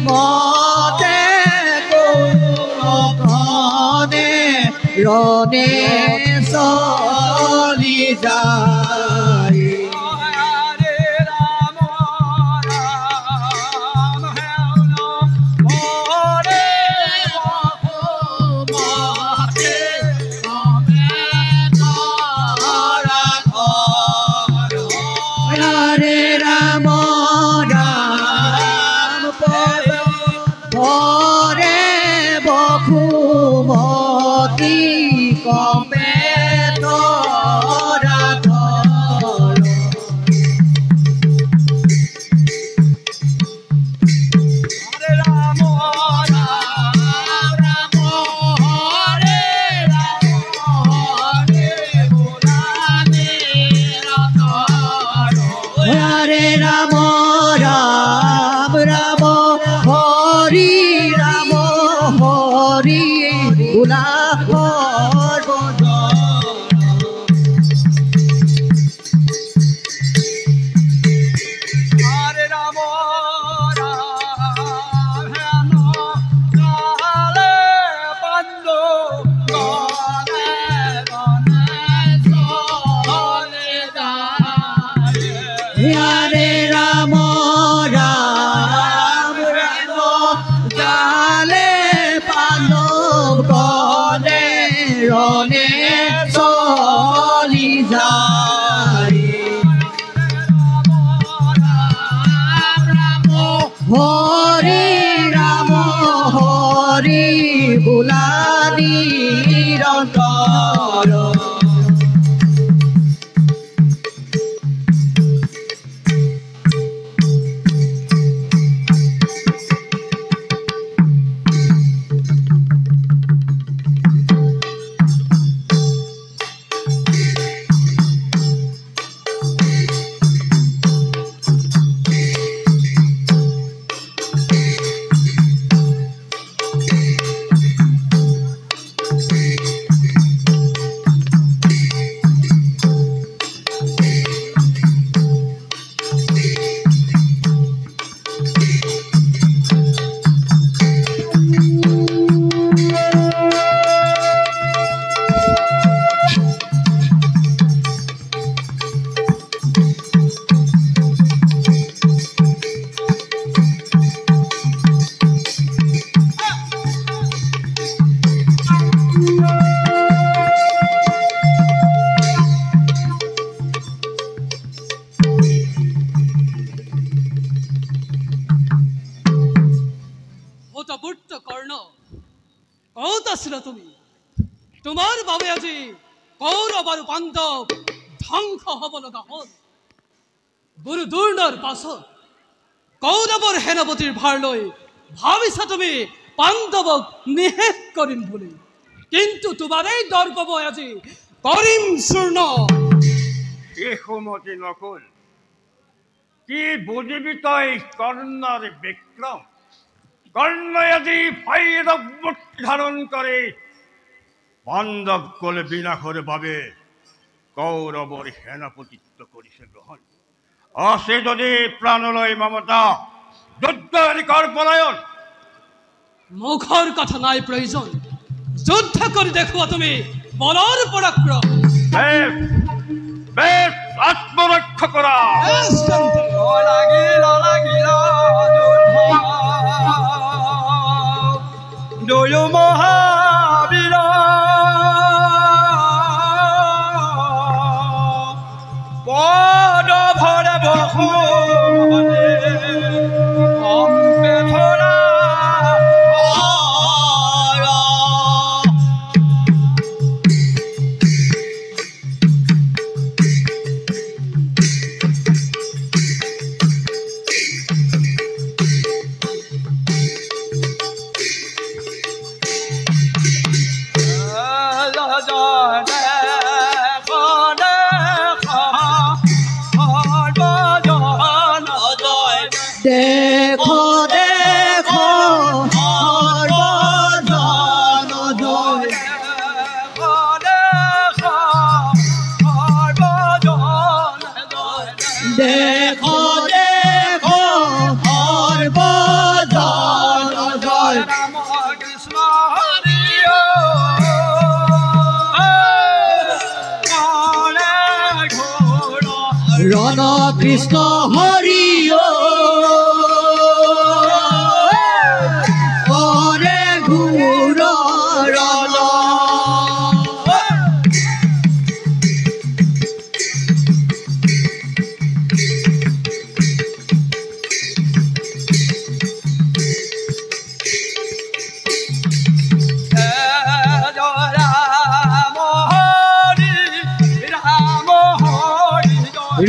মতে কৌৰৱনে ৰণে চলি যায় তুমি তোমাৰ বাবে আজি কৌৰব আৰ পাণ্ডব ধ্বংস হব লগা হল গুৰু দুৰ্ণৰ পাছত কৌৰৱৰ সেনাপতিৰ ভাৰ লৈ ভাবিছা তুমি পাণ্ডৱক নিশেষ কৰিম বুলি কিন্তু তোমাৰ এই দৰ্প আজি কৰিম চূৰ্ণ সুমতি নকুল কি বুঝিবি তই কর্ণর বিক্রম কর্ণ আজি ভৈরব ধারণ করে পাণ্ডব কোলে বিনাশের বাবে কৌরবর সেনাপতিত্ব করিছে গ্রহণ আছে যদি প্রাণলয় মমতা যুদ্ধের কর পলায়ন মুখৰ কথা নাই প্ৰয়োজন যুদ্ধ কৰি দেখুৱা তুমি বলৰ পৰাক্ৰম বেশ বেশ আত্মৰক্ষা কৰা জয় মহাবীৰ পদ ভৰে বহু কৃষ্ণ হৰি হৰে ঘূৰ ৰণ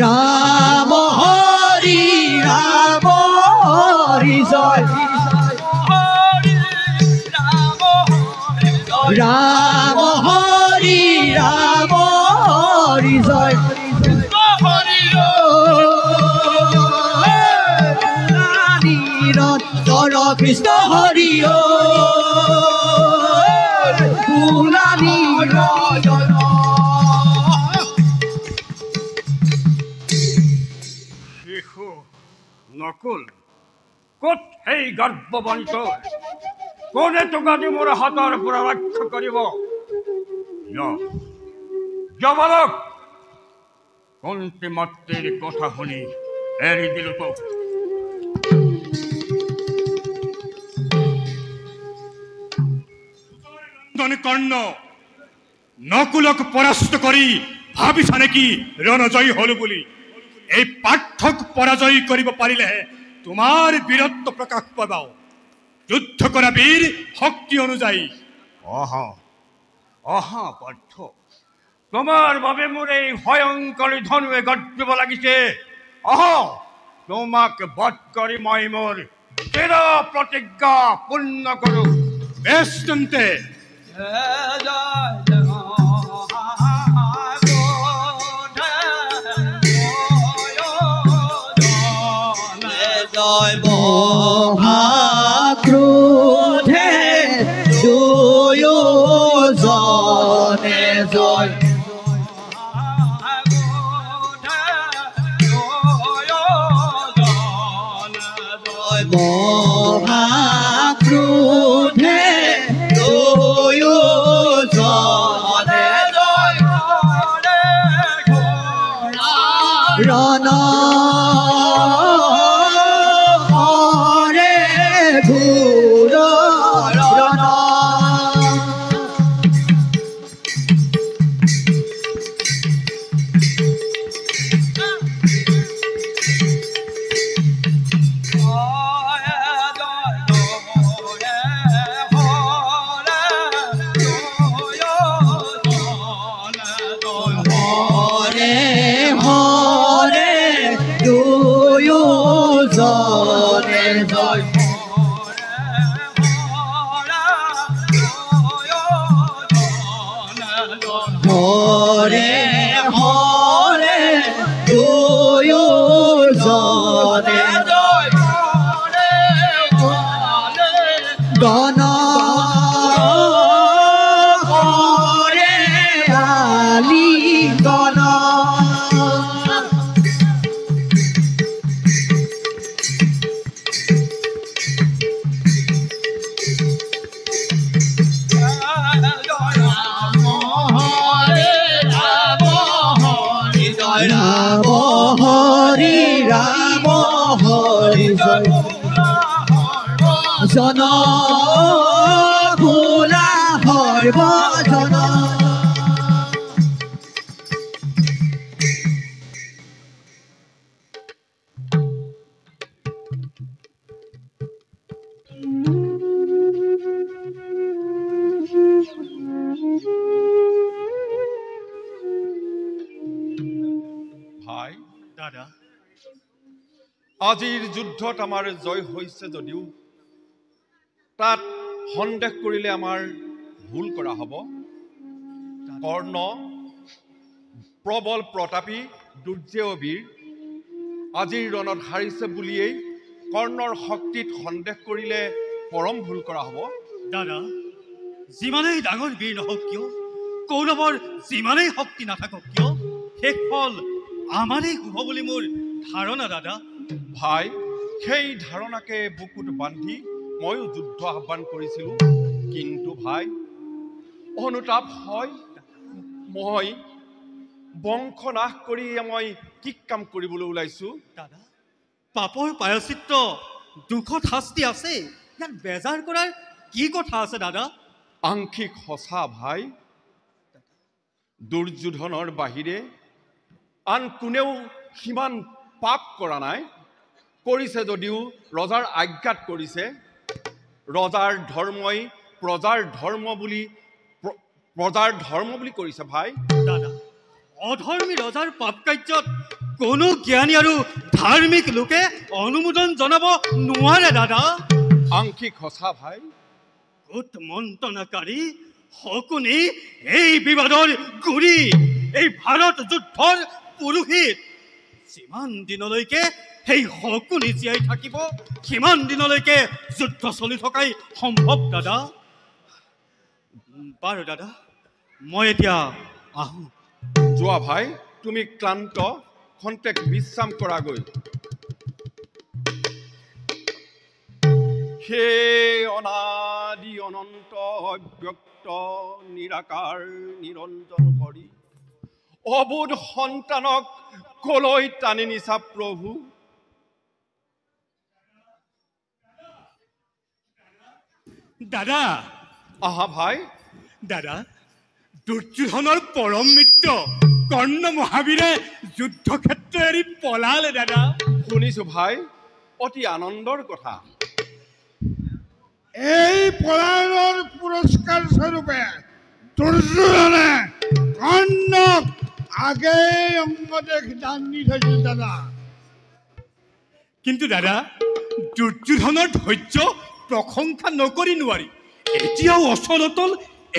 ৰাম হৰি জয় ৰাম হৰি জয় তৰ কৃষ্ণ হৰি পুৰাণী শিশু নকুল ক'ত সেই গৰ্ভৱন্ত কোনে তোক আজি মোৰ হাতৰ পৰা ৰক্ষা কৰিব বালক কণ্টি মাতৃৰ কথা শুনি এৰি দিলো তোক কৰ্ণ নকুলক পৰাস্ত কৰি ভাবিছা নেকি ৰণজয়ী হলো বুলি এই পাৰ্থক পৰাজয় কৰিব পাৰিলেহে তোমাৰ বীৰত্ব প্ৰকাশ পাবা যুদ্ধ কৰা বীৰ শক্তি অনুযায়ী পাৰ্থ তোমাৰ বাবে মোৰ এই ভয়ংকৰী ধনুৱে গৰ্জিব লাগিছে তোমাক বধ কৰি মই মোৰ চিৰ প্ৰতিজ্ঞা পূৰ্ণ কৰো বেছ তেন্তে জয় মহাক্ৰোধে দুয়োজনে জয় মহাক্ৰোধে দুয়োজনে জয় ৰণ ঘূৰ ৰণ হৰে দুয়োজনে জয় হৰে হৰে দুয়োজনে জয় গণ হৰে আলি গণ ৰাম হৰি জয় জন ভোলা সৰ্বজন ভাই দাদা আজিৰ যুদ্ধত আমাৰ জয় হৈছে যদিও তাত সন্দেহ কৰিলে আমাৰ ভুল কৰা হ'ব কৰ্ণ প্ৰবল প্ৰতাপী দুৰ্যেয় আজিৰ ৰণত হাৰিছে বুলিয়েই কৰ্ণৰ শক্তিত সন্দেহ কৰিলে পৰম ভুল কৰা হ'ব দাদা যিমানেই ডাঙৰ বীৰ নহওক কিয় কৌৰৱৰ যিমানেই শক্তি নাথাকক কিয় শেষ ফল আমাৰেই শুভ বুলি মোৰ ধাৰণা দাদা ভাই সেই ধাৰণাকে বুকুত বান্ধি ময়ো যুদ্ধ আহ্বান কৰিছিলোঁ কিন্তু ভাই অনুতাপ হয় মই বংশ নাশ কৰি মই কি কাম কৰিবলৈ ওলাইছো? দাদা, পাপৰ প্ৰায়শ্চিত্ত, দুখত শাস্তি আছে, ইয়াত বেজাৰ কৰাৰ কি কথা আছে দাদা? আংশিক সঁচা ভাই। দুৰ্যোধনৰ বাহিৰে আন কোনেও সিমান পাপ কৰা নাই। কৰিছে যদিও ৰজাৰ আজ্ঞাত কৰিছে। ৰজাৰ ধৰ্মই প্ৰজাৰ ধৰ্ম বুলি কৰিছে ভাই। দাদা, অধৰ্মী ৰজাৰ পাপ কাৰ্যত কোনো জ্ঞানী আৰু ধাৰ্মিক লোকে অনুমোদন জনাব নোৱাৰে দাদা। আংশিক সঁচা ভাই। কুট মন্ত্ৰণাকাৰী শকুনি এই বিবাদৰ গুৰি, এই ভাৰত যুদ্ধৰ পুৰোহিত। যিমান দিনলৈকে সেই শকুনি জীয়াই থাকিব, সিমান দিনলৈকে যুদ্ধ চলি থকাই সম্ভৱ দাদা। বাৰু দাদা, মই এতিয়া আহোঁ। যোৱা ভাই, তুমি ক্লান্ত, খন্তেক বিশ্ৰাম কৰাগৈ। হে অনাদি অনন্ত অব্যক্ত নিৰাকাৰ নিৰঞ্জন হৰি, অবোধ সন্তানক কলৈ টানি নিছা প্ৰভু। দাদা, আহা ভাই। দাদা, দুৰ্যোধনৰ পৰম মিত্ৰ কৰ্ণ মহাবীৰে যুদ্ধক্ষেত্ৰ এৰি পলালে দাদা। শুনিছো ভাই, অতি আনন্দৰ কথা। এই পলায়নৰ পুৰস্কাৰ স্বৰূপে দুৰ্যোধনে কৰ্ণক আগেই অংগদেশ দান দি থৈছিল দাদা। কিন্তু দাদা, দুৰ্যোধনৰ ধৈৰ্য প্ৰশংসা নকৰি নোৱাৰি। এতিয়াও অচলতল,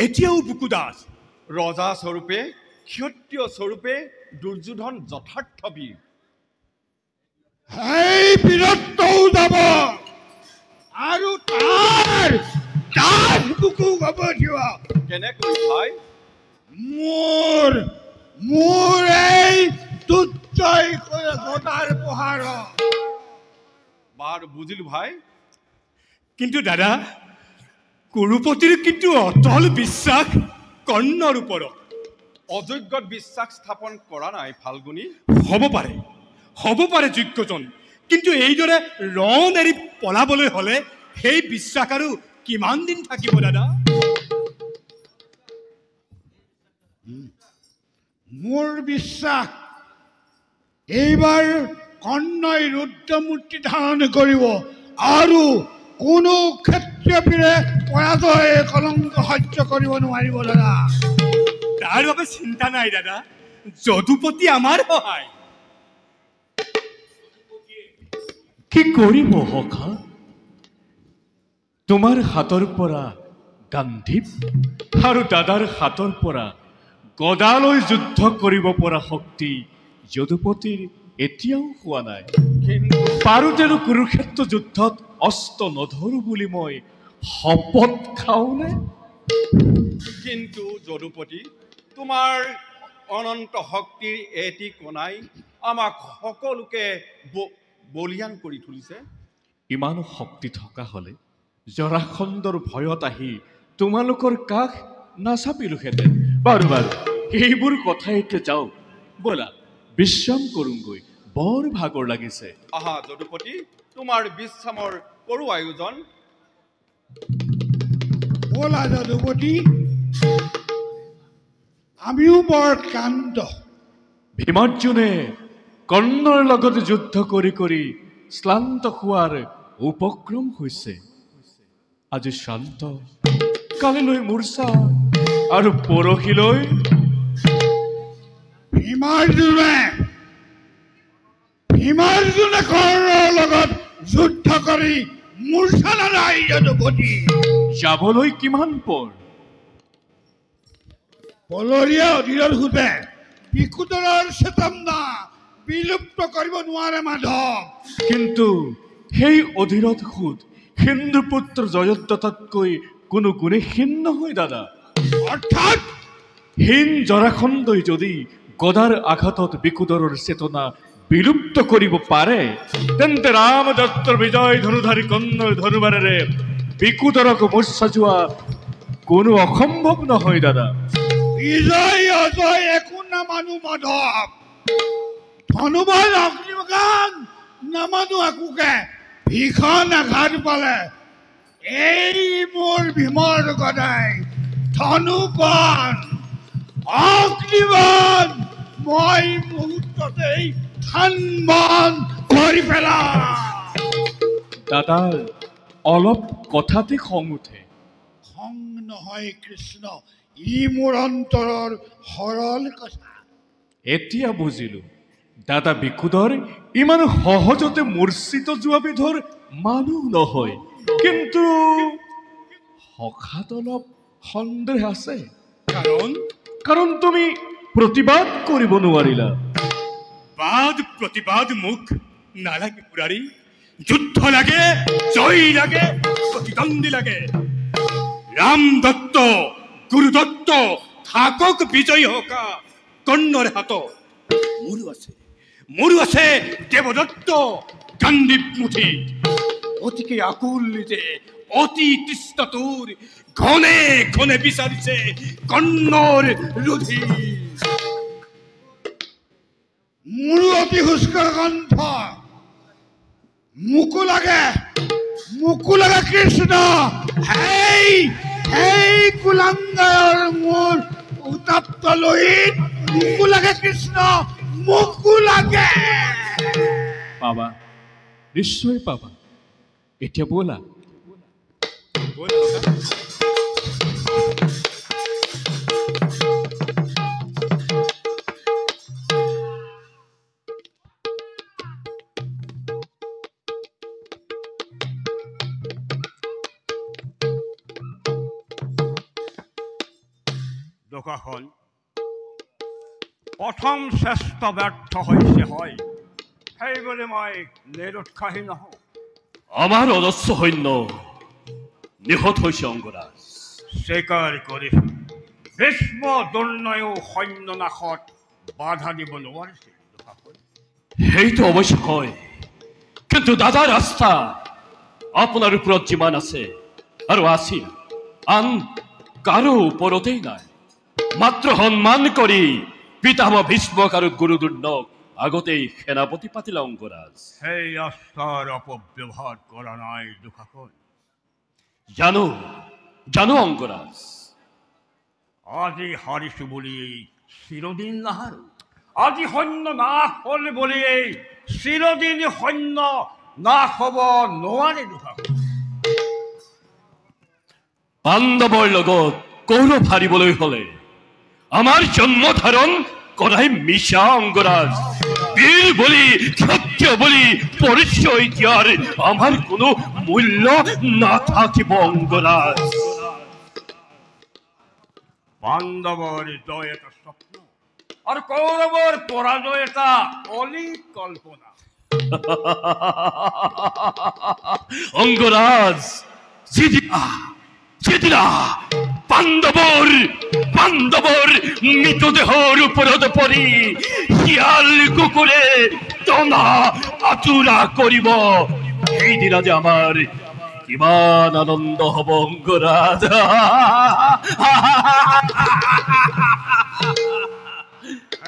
এতিয়াও বুকু দাস। ৰজা স্বৰূপে, ক্ষত্ৰিয় স্বৰূপে দুৰ্যোধন যথাৰ্থ বীৰ। সেই বীৰত্বও যাব আৰু তাৰ দাস বুকু গবধিব। কেনেকৈ ভাই? মোৰ এই দুৰ্জয় গদাৰ প্ৰহাৰ। বাৰু বুজিলো ভাই। কিন্তু দাদা, কুৰুপতিৰ কিন্তু অটল বিশ্বাস কৰ্ণৰ ওপৰত। অযোগ্যত বিশ্বাস স্থাপন কৰা নাই ফাল্গুনী। হ'ব পাৰে যোগ্যজন, কিন্তু এইদৰে ৰণ এৰি পলাবলৈ হলে সেই বিশ্বাস আৰু কিমান দিন থাকিব দাদা? মোৰ বিশ্বাস এইবাৰ কৰ্ণই ৰুদ্ৰমূৰ্তি ধাৰণ কৰিব আৰু কোনো ক্ষত্ৰিয় বীৰে পৰাজয় কলংক সহ্য কৰিব নোৱাৰিব দাদা। তাৰ বাবে চিন্তা নাই দাদা, যদুপতি আমাৰ সহায়। কি কৰিব সখা? তোমাৰ হাতৰ পৰা গান্ধীৱ আৰু দাদাৰ হাতৰ পৰা গদালৈ যুদ্ধ কৰিব পৰা শক্তি যদুপতিৰ এতিয়াও হোৱা নাই। পাৰোতেনো কুৰুক্ষেত্ৰ যুদ্ধত অস্ত্ৰ নধৰো বুলি মই শপত খাওঁনে? কিন্তু যদুপতি, তোমাৰ অনন্ত শক্তিৰ এটি কণাই আমাক সকলোকে বলিয়ান কৰি তুলিছে। ইমান শক্তি থকা হলে জৰাখণ্ডৰ ভয়ত আহি তোমালোকৰ কাষ নাচাপিলোহেঁতেন। বাৰু সেইবোৰ কথা এতিয়া যাওঁ, ব'লা বিশ্ৰাম কৰোঁগৈ, বৰ ভাগৰ লাগিছে। আহা যদুপতি, তোমাৰ বিশ্ৰামৰ কৰো আয়োজন। ব'লা যদুপতি, আমিও বৰ ক্লান্ত। ভীমাৰ্জুনে কৰ্ণৰ লগত যুদ্ধ কৰি কৰি শ্ৰান্ত হোৱাৰ উপক্ৰম হৈছে। আজি শান্ত, কালিলৈ মূৰ্ছা আৰু পৰহিলৈ ভীমাৰ্জুনে কৰ্ণৰ লগত যুদ্ধ কৰি মূৰ্ছা নাযায় যদুপতি। যাবলৈ কিমান পৰ? বলৰীয়া অধীৰৰ সূতে বিকুটৰৰ চেতনা বিলুপ্ত কৰিব নোৱাৰে মাধৱ। কিন্তু সেই অধীৰত সুদ সিন্ধুপুত্ৰ জয়দ্ৰথতকৈ কোনো গুণে হীন নহয় দাদা। অৰ্থাৎ হীন জৰাখণ্ডই যদি গদাৰ আঘাতত বিকুটৰৰ চেতনা বিলুপ্ত কৰিব পাৰে, তেন্তে ৰামদত্তৰ বিজয় ধনুধাৰী কৰ্ণৰ ধনুবাৰেৰে বিকুটৰক মূৰ্ছা যোৱা কোনো অসম্ভৱ নহয় দাদা। বিজয় অজয় একো নামানো মাধৱ ধনুবল অগ্নিবাণ নামানো একোকে ভীষণ আঘাত পালে এই মোৰ ভীমৰ গদাই ধনুবন অগ্নিবাণ মই মুহূৰ্ততেই থান বন কৰি পেলাম। দাদাৰ অলপ কথাতে খং উঠে। খং নহয় কৃষ্ণ, ই মোৰ অন্তৰৰ সৰল কথা। এতিয়া বুজিলো দাদা বিকুদৰ ইমান সহজতে মূৰ্ছিত যোৱা বিধৰ মানুহ নহয়, কিন্তু সখাত অলপ সন্দেহ আছে। কাৰণ তুমি প্ৰতিবাদ কৰিব নোৱাৰিলা। বাদ প্ৰতিবাদ মুখ নালাগে পুৰাৰী, যুদ্ধ লাগে, জয় লাগে, প্ৰতিদ্বন্দ্বী লাগে। ৰাম দত্ত গুৰুদত্ত থাকক বিজয়ী হকা কৰ্ণৰ হাতত। মোৰো আছে দেৱদত্ত গান্ধীৱ মুঠিত। অতিকে আকুল যে অতি তৃষ্ণাতুৰ ঘনে ঘনে বিচাৰিছে কৰ্ণৰ ৰুধি। মোৰো অতি হুস্কৰ কণ্ঠ, মোকো লাগে কৃষ্ণ। হেই হেই কুলাংগায়ৰ মোৰ উত্তপ্ত লোহিত মোকো লাগে কৃষ্ণ, মোকো লাগে। পাবা, নিশ্চয় পাবা। এতিয়া ব'লা। দোকাখন প্ৰথম চেষ্টা ব্যৰ্থ হৈছে হয়, সেইবুলি মই নিৰুৎসাহী নহওঁ। আমাৰ অজস্ৰ সৈন্য নিহত হৈছে অংগৰাজ। স্বীকাৰ কৰিছোঁ, ভীষ্ম দুৰ্ণয়ো সৈন্য নাশত বাধা দিব নোৱাৰিছিল। সেইটো অৱশ্য হয়, কিন্তু দাদাৰ আস্থা আপোনাৰ ওপৰত যিমান আছে আৰু আছিল আন কাৰো ওপৰতেই নাই। মাত্ৰ সন্মান কৰি পিতামহ ভীষ্মক আৰু গুৰু দুৰ্ণক আগতেই সেনাপতি পাতিলে অংগৰাজ। সেই আস্থাৰ অপব্যৱহাৰ কৰা নাই দুখাখন। জানো অংগৰাজ। আজি হাৰিছো বুলি চিৰদিন নাহাৰো, আজি সৈন্য নাশ হ'ল বুলি চিৰদিন সৈন্য নাশ হ'ব নোৱাৰে দুখাখন। পাণ্ডৱৰ লগত কৌৰৱ হাৰিবলৈ হলে আমাৰ জন্ম ধাৰণ কৰাই মিছা অংগৰাজ। বীৰ বুলি ক্ষত্ৰিয় বুলি পৰিচয় দিয়াৰ আমাৰ কোনো মূল্য নাথাকিব অংগৰাজ। পাণ্ডৱৰ জয় এটা স্বপ্ন আৰু কৌৰৱৰ পৰাজয় এটা অলি কল্পনা। অংগৰাজ, যেদিনা পাণ্ডৱৰ মৃতদেহৰ ওপৰত পৰি শিয়াল কুকুৰে টনা আতুৰা কৰিব, সেইদিনা যে আমাৰ কিমান আনন্দ হ'ব অংগৰাজ।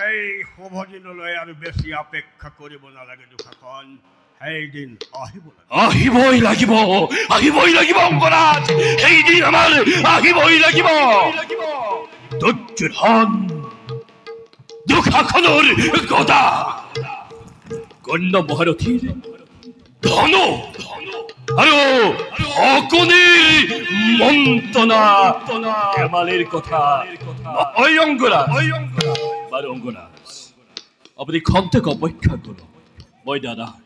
এই শুভ দিনলৈ আৰু বেছি অপেক্ষা কৰিব নালাগে দুখাখন। সেইদিন আহিবই লাগিব অংগৰাজ, সেইদিন আমাৰ আহিবই লাগিব। দুৰ্যোধন দুঃশাসনৰ গদা, কৰ্ণ মহাৰথীৰ ধনু আৰু শকুনিৰ মন্ত্ৰণা ধেমালিৰ কথা নহয় অংগৰাজ। বাৰু অংগৰাজ, আপুনি খন্তেক অপেক্ষা কৰক, মই দাদাক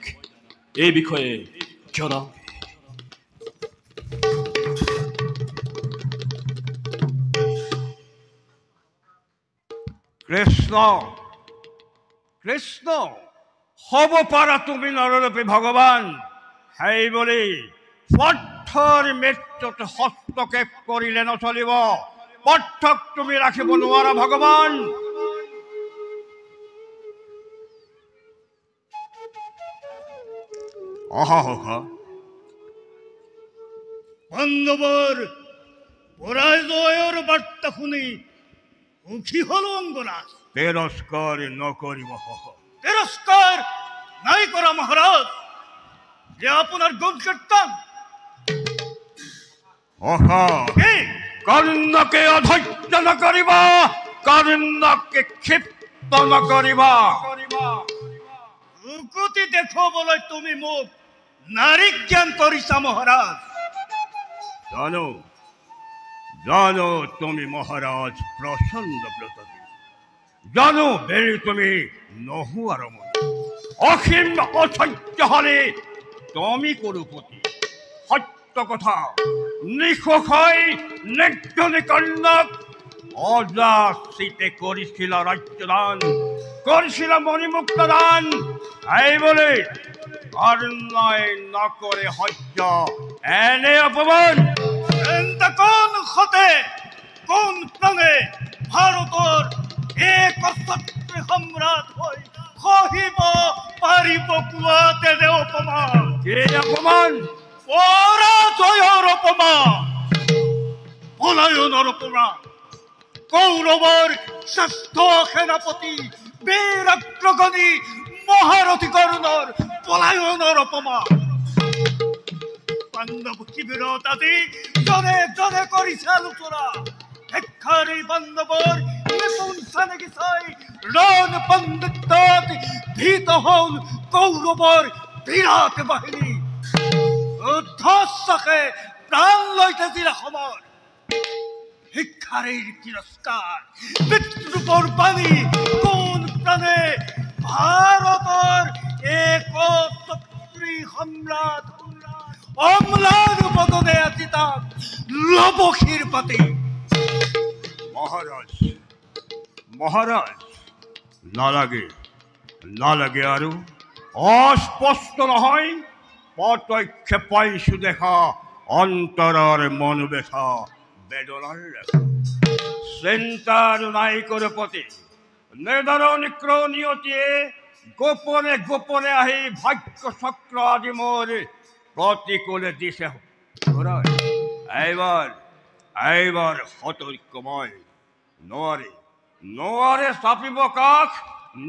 এই বিষয়ে জনাম। কৃষ্ণ হ'ব পাৰা তুমি নৰৰূপী ভগৱান, সেইবুলি স্বাৰ্থৰ মৃত্যুত হস্তক্ষেপ কৰিলে নচলিব। পাৰ্থক তুমি ৰাখিব নোৱাৰা ভগৱান। পাণ্ডৱৰ পৰাজয়ৰ বাৰ্তা শুনি সুখী হল অঙ্গরাজ। তিরস্কার নকরিব হহ। তিরস্কার নাই করা মহারাজ, যে আপনার গুণ কীর্তন কর্ণকে অধৈর্য ন করিবা, কর্ণকে ক্ষিপ্ত ন করিবা। উকুতি দেখো বলে তুমি মুখ নারী জ্ঞান করিছা মহারাজ। জানো জানো তুমি মহারাজ প্রসন্ন ব্রতী, জানো বেরি তুমি নহু আর অসীম অসহ্য হলে তুমি করুপতি। সত্য কথা নিশোষাই নির্জনে কন্যক অজাচিতে করেছিল রাজ্যদান, করেছিল মণিমুক্ত দান। এই বলে কর্ণয় না করে হজ্জ এনে অপমান। কোন হতে কোন প্রাণে ভারতর এক সত্য সম্রাট হই কহিব পারিব কুয়াতে দে অপমান। কে অপমান? পরাজয়র অপমান, পলায়নের অপমান। কৌরবর শ্রেষ্ঠ সেনাপতি বীর অগ্রগণী মহারথী কর্ণর পলায়নের অপমান। পাণ্ডব শিবিৰত আজি জনে জনে কৰিছে আলোচনা। শিক্ষাৰ এই পাণ্ডৱৰ নিপুণ চানেকি চাই ৰণ পণ্ডিতত ভীত হল কৌৰৱৰ বিৰাট বাহিনী। উদ্ধস্বকে প্ৰাণ লৈছিল সময়। শিক্ষাৰ এই তিৰস্কাৰ বিদ্ৰূপৰ বাণী কোন প্ৰাণে ভাৰতৰ এক সম্ৰাট অম্লান বদনে আজি তাক লবশিৰ পাতি। মহাৰাজ মহাৰাজ নালাগে নালাগে আৰু অস্পষ্ট নহয়, প্ৰত্যক্ষে পাইছো দেখা অন্তৰৰ মন ব্যথা বেদনাৰ ৰেখা। চিন্তাৰ নাই কৰপতি নেদৰ নিক্ৰ নিয়তিয়ে গোপনে গোপনে আহি ভাগ্য চক্ৰ আদি মোৰ প্ৰতিকূলে দিছে। এইবাৰ এইবাৰ সতৰ্কময় নোৱাৰে নোৱাৰে চাপিব কাষ,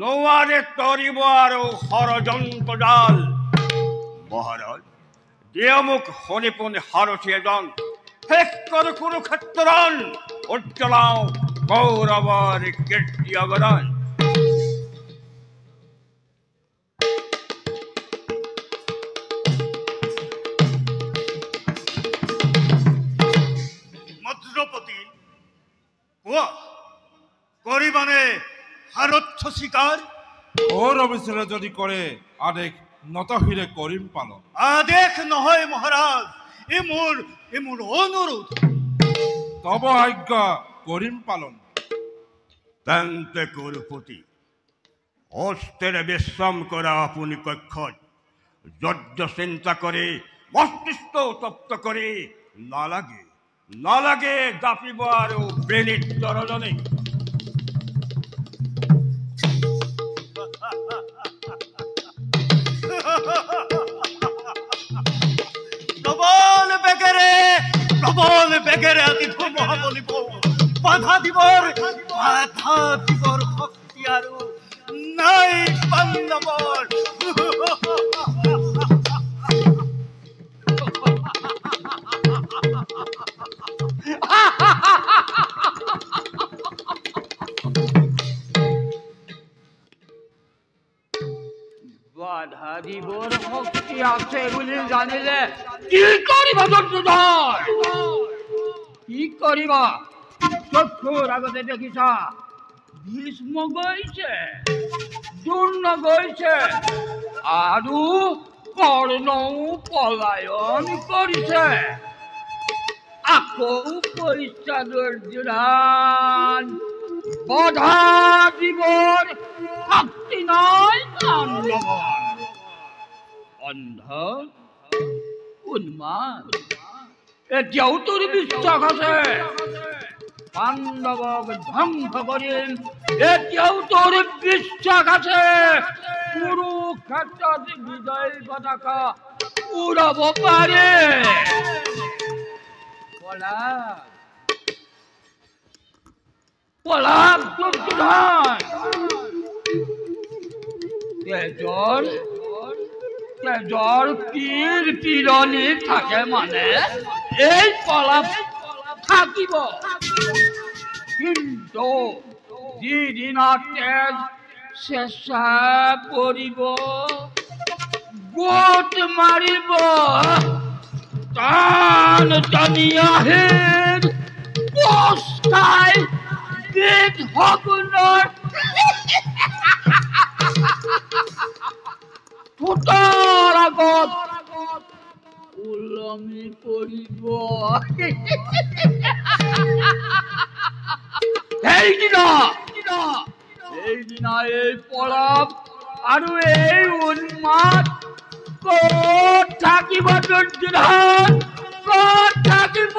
নোৱাৰে তৰিব আৰু ষড়যন্ত্ৰ জাল। মহাৰাজ দিয়া মোক শনিপনি সাৰথি এজন, শেষ কৰো কুৰুক্ষেত্ৰৰণ, উজ্জ্বলাও কৌৰৱৰ কীৰ্তি অগৰণ। কৰিবানে হাৰথ শিকাৰ? ওৰ অবিচাৰে যদি কৰে আদেশ নতশিৰে কৰিম পালন। আদেশ নহয় মহাৰাজ, এ মোৰ অনুৰোধ। তব আজ্ঞা কৰিম পালন। তেন্তে কুৰুপতি অস্তেৰে বিশ্ৰাম কৰা আপুনি কক্ষত যজ্ঞ চিন্তা কৰি মস্তিষ্ক তপ্ত কৰি নালাগে নালাগে জাপিব আৰু বেলিত ৰজনী। প্ৰবল বেগেৰে আজি ধুমুহা বলিব, বাধা দিবৰ শক্তি আৰু নাই পাণ্ডৱৰ। বাধা দিবৰ শক্তি আছে বুলি জানিলে কি কৰিবা? দুৰ্যোধন কি কৰিবা? চক্ষুৰ আগতে দেখিছা ভীষ্ম গৈছে, দ্ৰোণ গৈছে আৰু কৰ্ণও পলায়ন কৰিছে। আকৌ কৈছা দুৰ্যোধন বাধা দিবৰ শক্তি নাই পাণ্ডৱৰ। অন্ধ উন্মাদ, এতিয়াও তোৰ বিশ্বাস আছে পাণ্ডৱক ধ্বংস কৰিম? এতিয়াও তোৰ বিশ্বাস আছে কুৰুক্ষেত্ৰত বিজয় পতাকা উৰাব পাৰে? পলাপ দুৰ্যোধন তেজৰ পীৰ পীৰণি থাকে মানে এই পলাপ থাকিব কিন্তু যিদিনা তেজ চেঁচা পৰিব গোট মাৰিব টান টানি আহিল পস্তাই বিধ সগুণৰ ঠোঁটৰ আগত ওলমি পৰিব সেইদিনা এই পলাপ আৰু এই উন্মাদ ক'ত থাকিব দুৰ্যোধন ক'ত থাকিব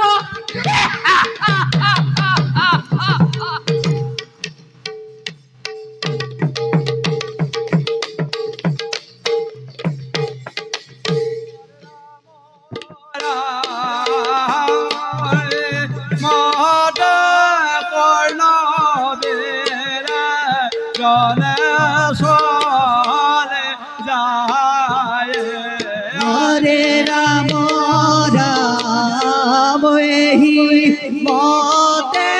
হরে রাম রাম এহি মতে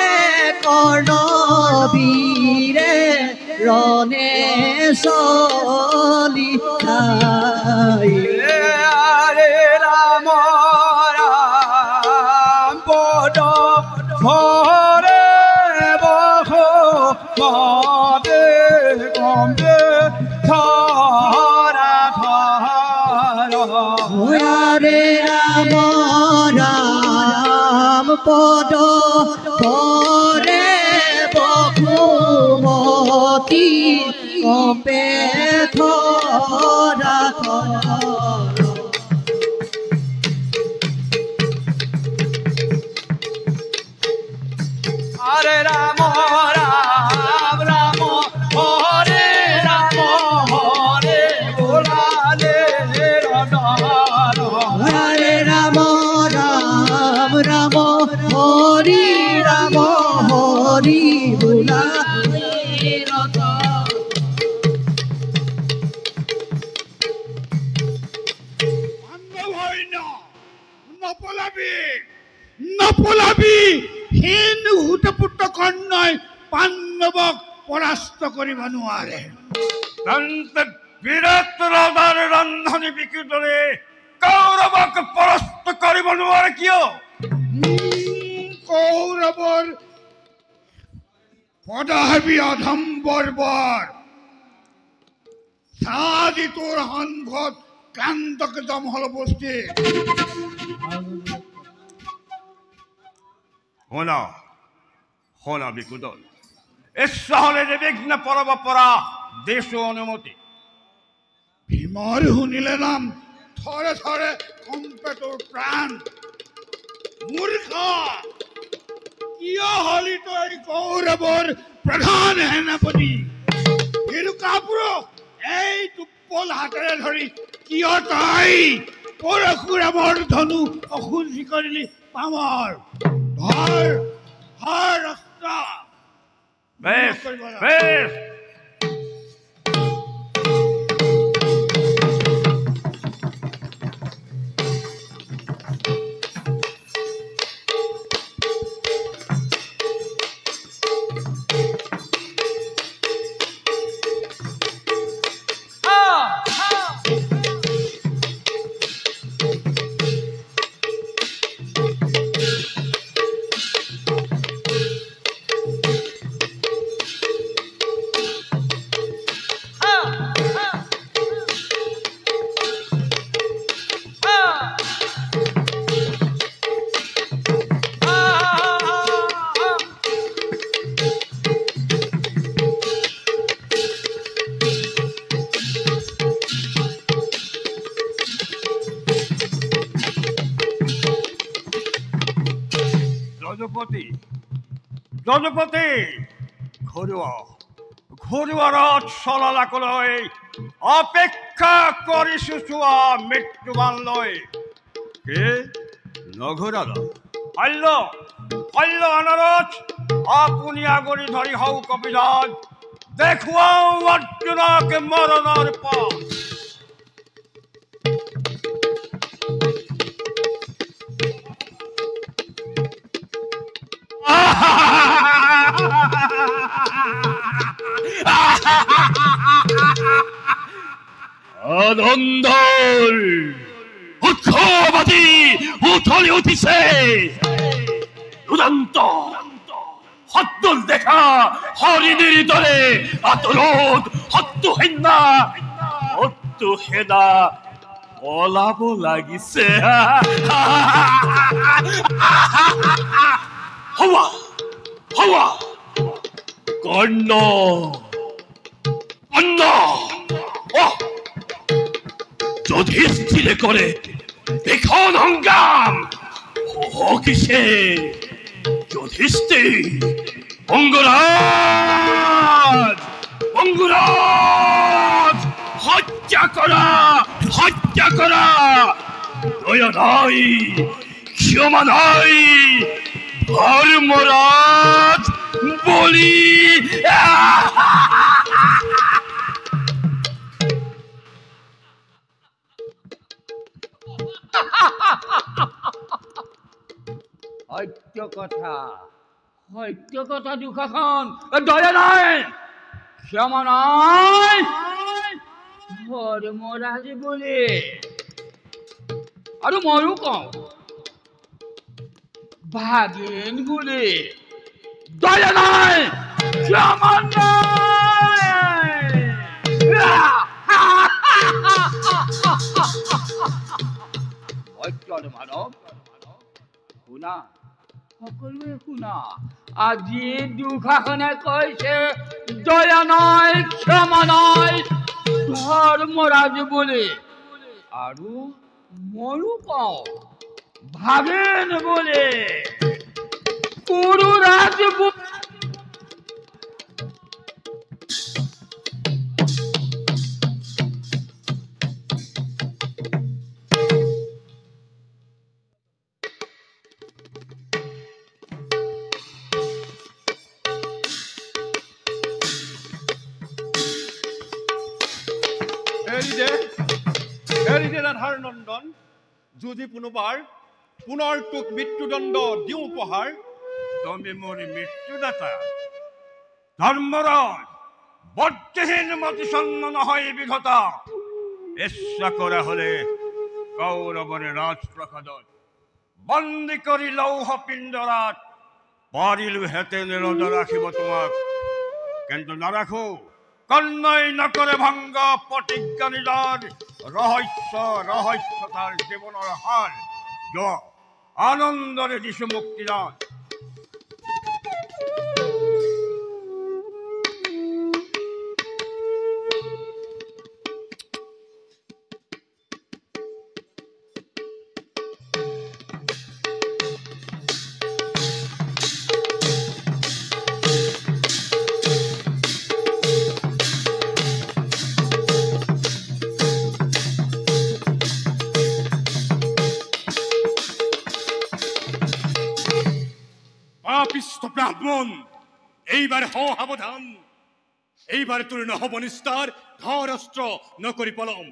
কর্ণ বীরে রণে চলি হরে রাম রাম পদ ভরে বহ পদে কম্বে ধরা হরে রাম রাম পদ পরে বসুমতী কপে ধরা হরে রাম রাম রাম হরে রাম হরে বোলালে হরে রাম রাম রাম হরি রাম হরি বুলা নপলাবি নপলাবি হীন হুতপুত্ৰ কৰ্ণই পাণ্ডৱক পৰাস্ত কৰিব নোৱাৰে বিৰাট ৰজাৰ ৰন্ধনী বিকৃতৰে কৌৰৱক পৰাস্ত কৰিব নোৱাৰে কিয় কৌৰৱৰ পদাবি অধম্বৰবৰ চাদি তোৰ সন্মুখত ক্লান্তক দমহল উপস্থিত শুনা বিকুদল ইচ্ছা হলে নিৰ্বিঘ্ন পৰব পৰা দেশো অনুমতি ভীমৰ শুনিলে নাম থৰে থৰে কম্পে তোৰ প্ৰাণ মূৰ্খ কিয় হলি তই কৌৰৱৰ প্ৰধান সেনাপতি কাপুৰুষ এই দুপল হাতেৰে ধৰি কিয় তই পৰশুৰামৰ ধনু অসুধি কৰিলি পামৰ ধৰ ধৰ ৰক্ত বেশ বেশ যদুপতি ঘৰুৱাৰ চলালাকলৈ অপেক্ষা কৰিছো চোৱা মৃত্যুবানলৈ কি নঘূৰাল শল্য অনাৰথ আপনি আগরি ধরি হও কপিরাজ, দেখুয়াও অর্জুনকে মরণের পর। আনন্দর উৎসবাদী উথলে উঠিছে, দুরন্ত হদ্দল দেখা হরিণীর দলে আতরোদ হত্যহেনা পলাব লাগিছে। হওয়া হওয়া কর্ণ কর্ণ যুধিষ্ঠিরে করে এখন হঙ্গাম কিসে? যুধিষ্ঠির অঙ্গরাজ অঙ্গরাজ হত্যা করা হত্যা করা, দয়া নাই ক্ষমা নাই, ধর্মরাজ বলি। সত্য কথা দুঃশাসন, দয়া নাই ক্ষমা নাই, ধৰ্মৰাজ বুলি। আৰু ময়ো কওঁ ভাগিন বুলি, দয়া নাই ক্ষমা নাই। সত্য মানৱ শুনা, সকলোৱে শুনা, আজি দুঃশাসনে কৈছে দয়া নাই ক্ষমা নাই, ধৰ্মৰাজ বুলি। আৰু ময়ো কওঁ ভাগিন বুলি, কুৰুৰাজ বুলি। ৰাধাৰ নন্দন, যদি পুনৰ তোক মৃত্যুদণ্ড দিওঁ উপহাৰ। তুমি মোৰ মৃত্যুদাতা ধৰ্মৰাজ, বৰ্তিহীন মতিছন্ন নহয় বিধতা। ইচ্ছা কৰা হলে কৌৰৱৰে ৰাজপ্ৰসাদত বন্দী কৰি লৌহ পিণ্ডৰাত পাৰিলোহেঁতেন ৰজা ৰাখিব তোমাক, কিন্তু নাৰাখো। কৰ্ণই নকৰে ভংগ প্ৰতিজ্ঞা নিজৰ, ৰহস্য তাৰ জীৱনৰ হাৰ। আনন্দৰে দিছো মুক্তিদান। ব্ৰাহ্মণ, এইবাৰে হ সাবধান, এইবাৰে তোৰ নহব নিস্তাৰ, ধৰ অস্ত্ৰ নকৰি পলম।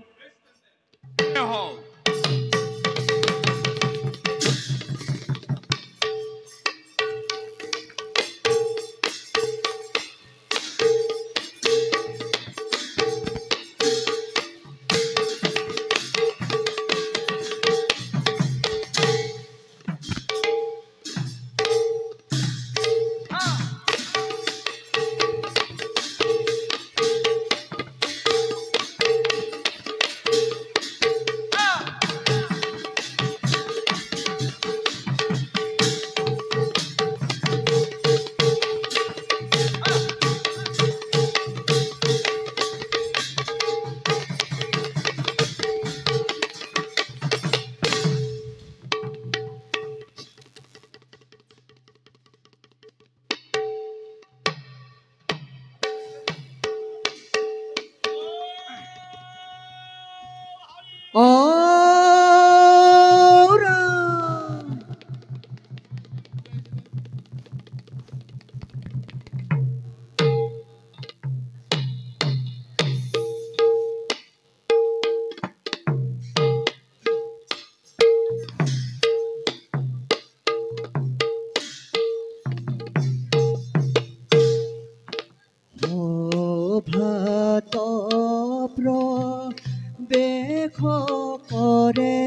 প্ৰৱেশ কৰে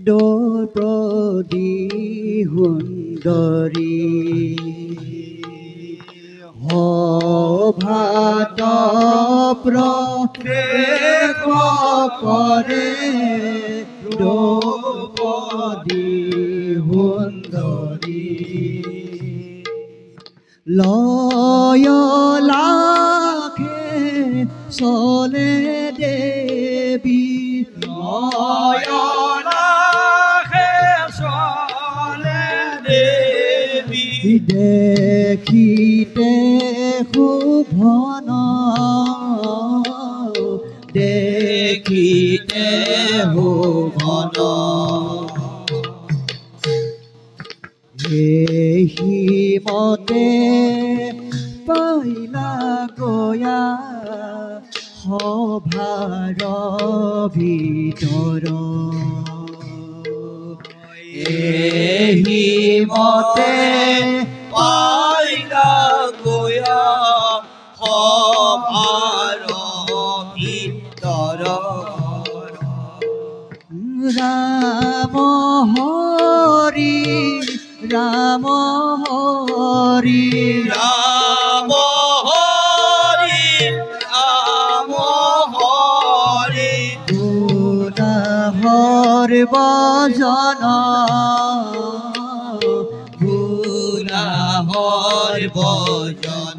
দ্ৰৌপদী সুন্দৰী সভাত প্ৰৱেশ কৰে দ্ৰৌপদী সুন্দৰী লয়লাখে চলে দেৱী লয়লাখে চলে দেৱী দেখিতে শোভন দেখিতে শোভন মতে পাইলা গয়া সভাৰ ভিতৰ মতে পাইলা গয়া সভাৰ ভিতৰ ৰাম হৰি ৰাম হৰি ৰাম হৰি ৰাম হৰি গুণাহৰ বজন গুণাহৰ বজন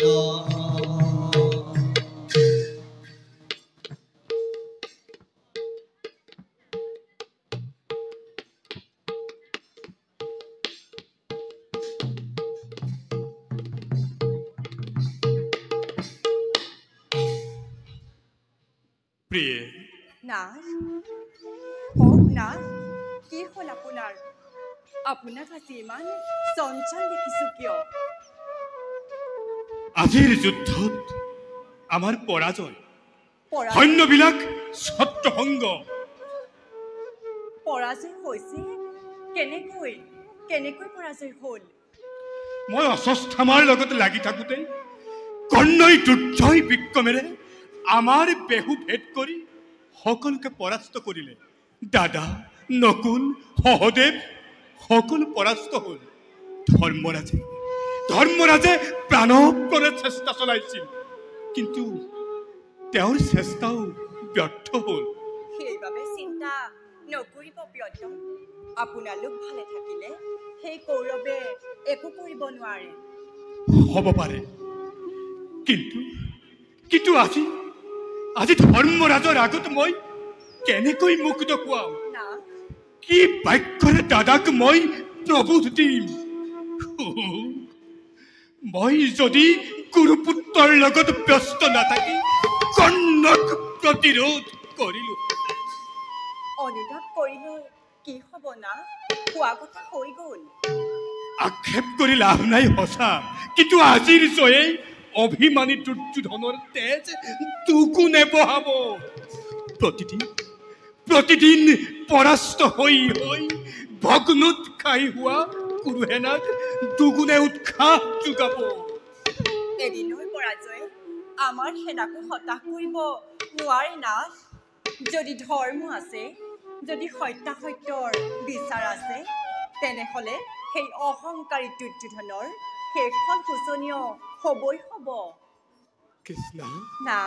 প্ৰিয়ে নাথ হওক নাথ কি হ'ল আপোনাৰ আপোনাক আজি ইমান চঞ্চল দেখিছো কিয় আজিৰ যুদ্ধত আমাৰ পৰাজয় সৈন্যবিলাক ছত্ৰভংগ পৰাজয় হৈছে কেনেকৈ কেনেকৈ পৰাজয় হ'ল মই অশ্বস্থামাৰ লগত লাগি থাকোঁতে কৰ্ণই দুৰ্জয় বিক্ৰমেৰে আমাৰ বেহু ভেদ কৰি সকলোকে পৰাস্ত কৰিলে দাদা নকুল সহদেৱ সকলো পৰাস্ত হ'ল ধৰ্মৰাজে প্ৰাণপণে চেষ্টা চলাইছিল কিন্তু তেওঁৰ চেষ্টাও ব্যৰ্থ হ'ল সেইবাবে চিন্তা নকৰিব প্ৰিয়তম আপোনালোক ভালে থাকিলে সেই কৌৰৱে একো কৰিব নোৱাৰে হ'ব পাৰে কিন্তু আজি ধৰ্মৰাজৰ আগত মই কেনেকৈ মুখ দেখুৱাও কি বাক্যৰে দাদাক মই প্ৰবোধ দিম মই যদি গুৰুপুত্ৰৰ লগত ব্যস্ত নাথাকি কৰ্ণক প্ৰতিৰোধ কৰিলো অনুৰোধ কৰিলে কি হ'ব না কোৱা কথা হৈ গ'ল আক্ষেপ কৰি লাভ নাই সঁচা কিন্তু আজিৰ জয়ে অভিমানী দুৰ্যোধনৰ তেজ দুগুণে বহাব প্ৰতিদিন পৰাস্ত হৈ ভগ্নোৎখাই হোৱা কুৰুসেনাক দুগুণে উৎসাহ যোগাব এদিনৰ পৰাজয় আমাৰ সেনাকো হতাশ কৰিব নোৱাৰে না যদি ধৰ্ম আছে যদি সত্যাসত্যৰ বিচাৰ আছে তেনেহ'লে সেই অহংকাৰী দুৰ্যোধনৰ শেষখন শোচনীয় হ'বই হ'ব কৃষ্ণ না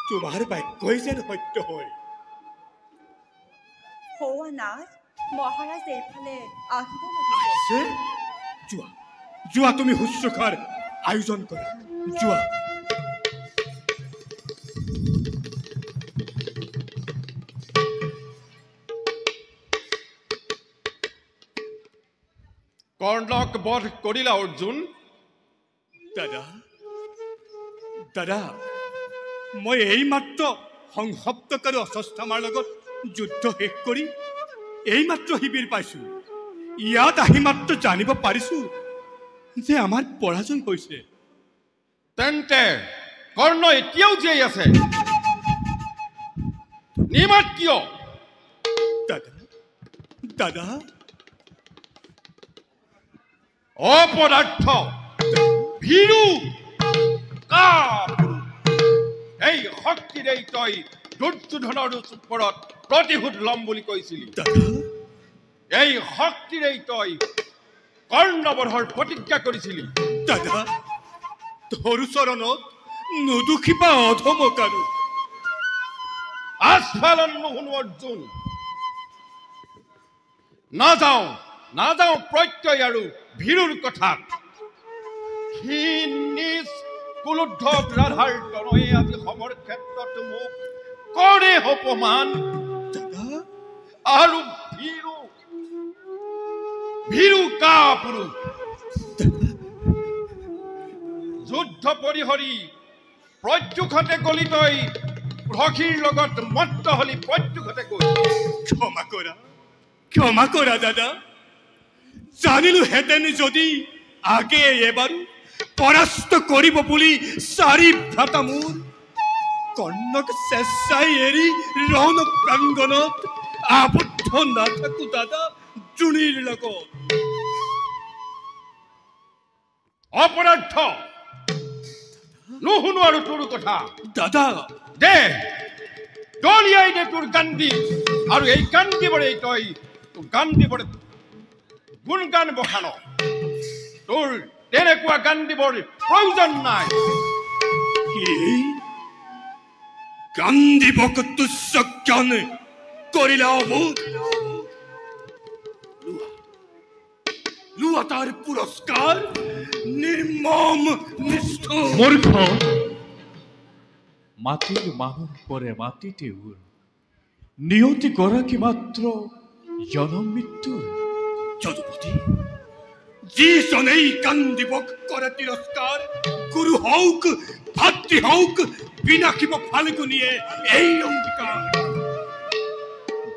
তোমাৰ বাক্যই যেন সত্য হয় হোৱা নাথ মহাৰাজ এইফালে আহিব লাগিছে যোৱা তুমি শুশ্ৰূষাৰ আয়োজন কৰা যোৱা কৰ্ণক বধ কৰিলা অৰ্জুন দাদা মই এইমাত্ৰ সংসপ্তকাৰী অশ্বস্থামাৰ লগত যুদ্ধ শেষ কৰি এইমাত্ৰ শিবিৰ পাইছো ইয়াত আহি মাত্ৰ জানিব পাৰিছো যে আমাৰ পৰাজয় হৈছে তেন্তে কৰ্ণ এতিয়াও জীয়াই আছে নিমাত কিয় দাদা অপদাৰ্থ ভীৰু কাপুৰু এই শক্তিৰেই তই দুৰ্যোধনৰ ওপৰত প্ৰতিশোধ ল'ম বুলি কৈছিলি এই শক্তিৰেই তই কৰ্ণবধৰ প্ৰতিজ্ঞা কৰিছিলি দাদা তোৰ চৰণত নুদুখিবা অধমক আৰু আস্ফালন নুশুনো অৰ্জুন নাযাওঁ প্ৰত্যয় আৰু ভীৰুৰ কথাত সি নিজ কুলুদ্ধৱ ৰাধাৰ তনয়ে আজি সমৰ ক্ষেত্ৰত মোক কৰে অপমান আৰু ভীৰু কাপুৰুষ যুদ্ধ পৰিহৰি প্ৰত্যুষতে গলি তই ৰখীৰ লগত মত্ত হলি প্ৰত্যুষতে গলি ক্ষমা কৰা দাদা জানিলো হেতেন যদি আগে এবাৰ পৰাস্ত কৰিব বুলি চাৰি ভ্ৰাতা মোৰ কৰ্ণক চেষ্টাই এৰি ৰণ প্ৰাংগণত আবদ্ধ নাথাকো দাদা জুনিৰ লগত অপৰাধ নুশুনো আৰু তোৰ কথা দাদা দে দলিয়াই দে তোৰ গান্ধী আৰু এই গান্ধীবৰে তই গান্ধীবৰে গুণগান বখান তোৰ তেনেকুৱা গান্ধীবৰ প্ৰয়োজন নাই গান্ধীবক তুচ্ছ জ্ঞান কৰিলা অবোধ লোৱা তাৰ পুৰস্কাৰ নিৰ্মম নিষ্ঠুৰ মূৰ্খ মাটিৰ মানুহ পৰে মাটিতে উৰ নিয়তি গৰাকী মাত্ৰ জনম মৃত্যুৰ যদুপতি যিজনেই গান্ধীবক কৰে তিৰস্কাৰ গুৰু হওক ভাতৃ হওক বিনাশিব ফাল্গুনীয়ে এই অংগীকাৰ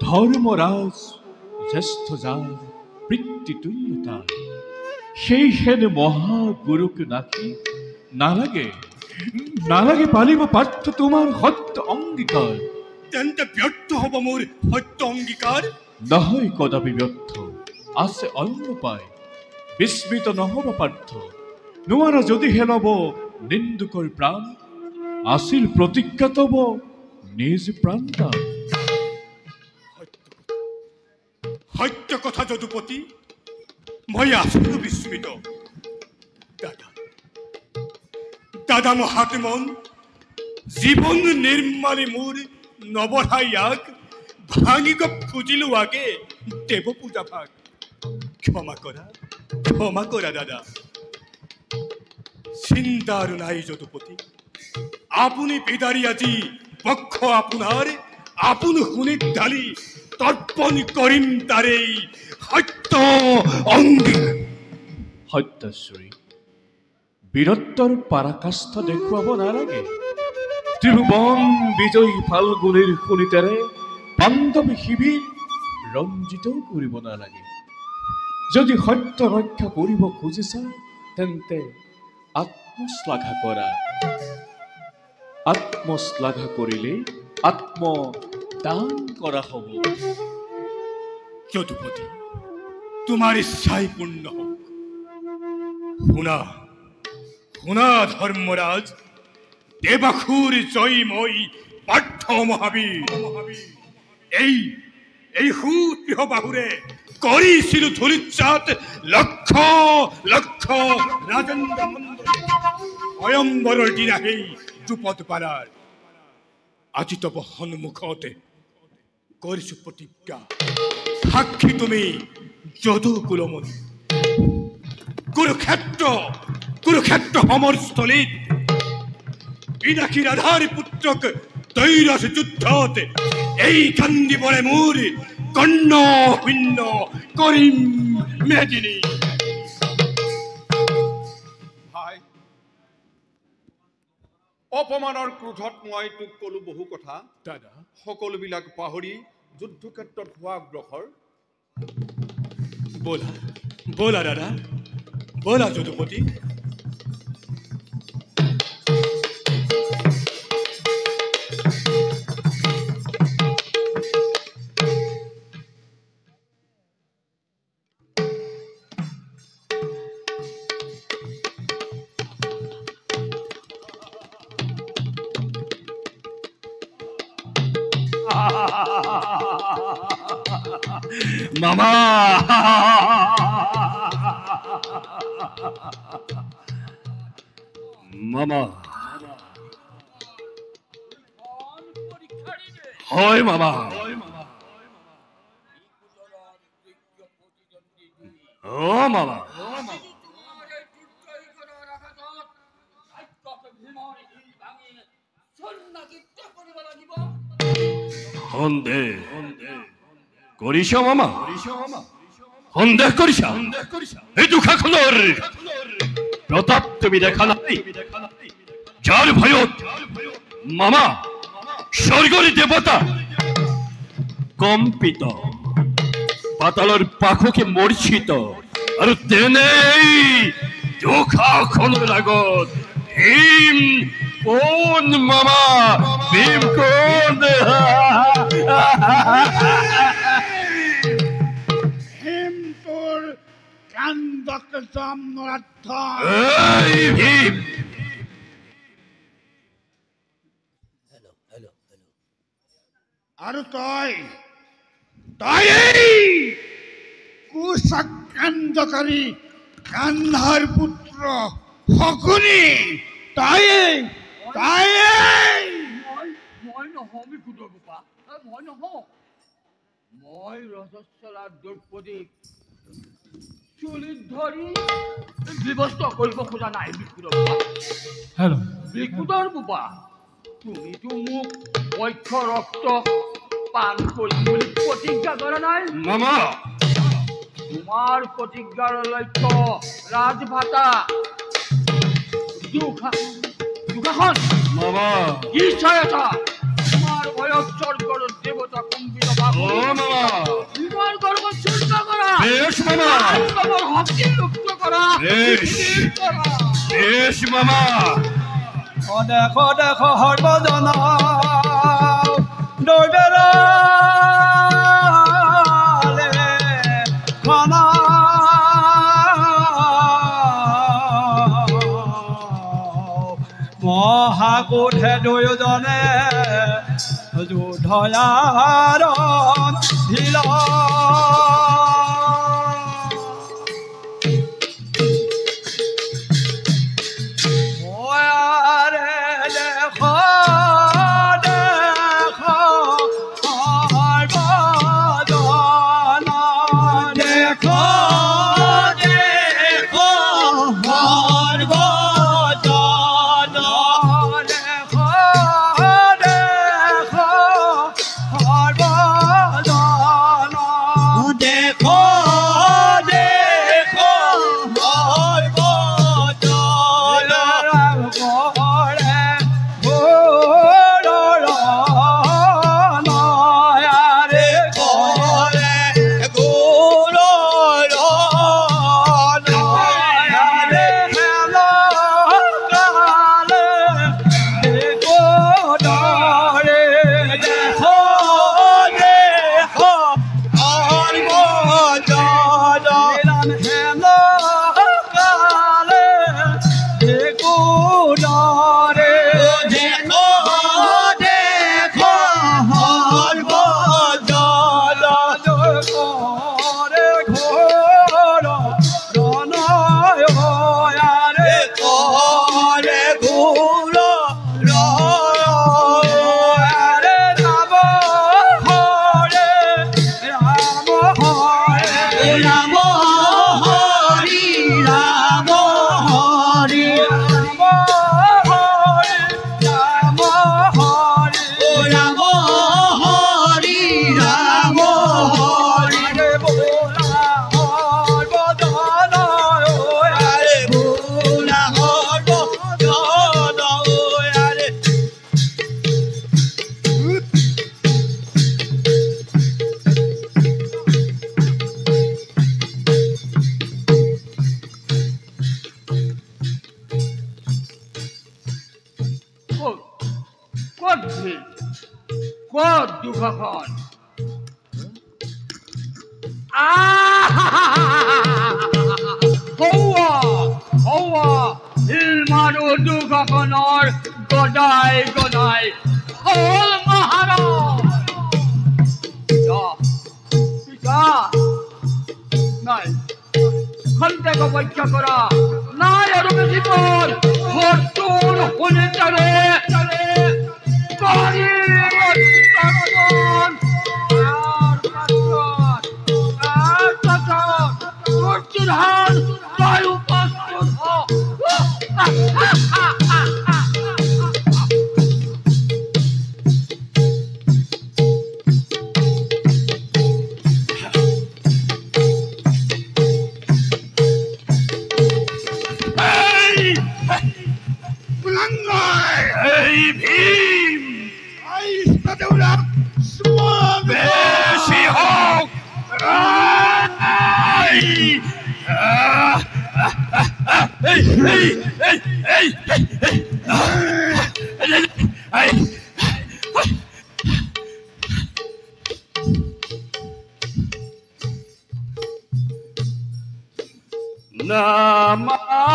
ধৰ্মৰাজ জ্যেষ্ঠ যাৰ পিতৃতুল্যতা সেই হেন মহাগুৰুক নালাগে পালিব পাৰ্থ তোমাৰ সত্য অংগীকাৰ তেন্তে ব্যৰ্থ হ'ব মোৰ সত্য অংগীকাৰ নহয় কদাপি ব্যৰ্থ আছে অন্য পায় বিস্মিত নহব পাৰ্থ নোৱাৰা যদিহে ল'ব নিন্দুকৰ প্ৰাণ আছিল প্ৰতিজ্ঞা তব নিজ প্ৰাণদান সত্য কথা যদুপতি মই আছো বিস্মিত দাদা মহাত্মন জীৱন নিৰ্মালি মোৰ নবঢ়াই ইয়াক ভাঙিব খুজিলো আগে দেৱ পূজা ভাগ ক্ষমা কৰা দাদা চিন্তা আৰু নাই যদুপতি আপুনি বিদাৰি আজি পক্ষ আপোনাৰ আপোন শুনি ঢালি তৰ্পণ কৰিম তাৰেই সত্য অংগীকাৰ সত্যশ্ৰী বীৰত্বৰ পৰাকাষ্ঠা দেখুৱাব নালাগে ত্ৰিভুৱন বিজয়ী ফাল্গুনীৰ শোণিতেৰে পাণ্ডৱ শিবিৰ ৰঞ্জিত কৰিব নালাগে যদি সত্য ৰক্ষা কৰিব খুজিছা তেন্তে আত্মশ্লাঘা কৰা আত্মশ্লাঘা কৰিলে আত্মদান কৰা হ'ব যদুপতি তোমাৰ ইচ্ছাই পূৰ্ণ হোক শুনা ধৰ্মৰাজ দেৱাসুৰ জয়ময় পাৰ্থ মহাবীৰ এই সুদৃঢ় বাহুৰে কৰিছিলো ধূলিচ্ছাত লক্ষ লক্ষ ৰাজেন্দ্ৰ মণ্ডলী স্বয়ম্বৰৰ দিনা সেই দ্ৰুপদ পাৰাৰ আজি তব সন্মুখতে কৰিছো প্ৰতিজ্ঞা সাক্ষী তুমি যদু কুলমণি কুৰুক্ষেত্ৰ সমৰস্থলীত বিনাশী ৰাধাৰ পুত্ৰক দৈৰথ যুদ্ধত এই কান্দিবৰে মোৰ কৰ্ণ শূন্য কৰিম মেদিনী ভাই অপমানৰ ক্ৰোধত মই তোক কলো বহু কথা দাদা সকলোবিলাক পাহৰি যুদ্ধক্ষেত্ৰত হোৱা অগ্ৰসৰ বলা দাদা বলা যদুপতি মামা মামা হয় মামা ও মামা সন্দেহ কৰিছ মামা সন্দেহ কৰিছা এই দুখাখনৰ প্ৰতাপ তুমি দেখা নাই যাৰ ভয়ত মামা স্বৰ্গৰ দেৱতা কম্পিত পাতালৰ পাখকে মূৰ্ছিত আৰু তেনেই দুখাখনৰ আগত ভীম কোন মামা ভীম কোন ভীম তোৰ কান্দক যাম নৰাধ ভীম আৰু তই এই কুচক্ৰান্তকাৰী কান্ধাৰ পুত্ৰ শকুনি মই নহওঁ বিকুটৰ বোপা মই নহওঁ মই ৰজস্বলা দ্ৰৌপদীক চুলিত ধৰি বিবস্ত কৰিব খোজা নাই বিকুটৰ বোপা বিকুটৰ বোপা তুমিতো মোক বক্ষ ৰক্ত পান কৰিম বুলি প্ৰতিজ্ঞা কৰা নাই মামা তোমাৰ প্ৰতিজ্ঞাৰ লক্ষ্য ৰাজভাতা দুখাখন মামা কি চাই আছা তোমাৰ ভয়ত স্বৰ্গৰ দেৱতা কম্পিত মামা তোমাৰ গৰ্ব চূৰ্ণ কৰা তোমাৰ শক্তি লুপ্ত কৰা মামা দেখ দেখ সৰ্বজন দৈবেৰালে খনা মহাকোঠে দুয়োজনে যুদ্ধয়াৰ ভিল গদাই গদাই হল মহাৰাজ পিতা খন্তেক অপেক্ষা কৰা নাই আৰো বেশি পৰ হৰতুন হলে যাবে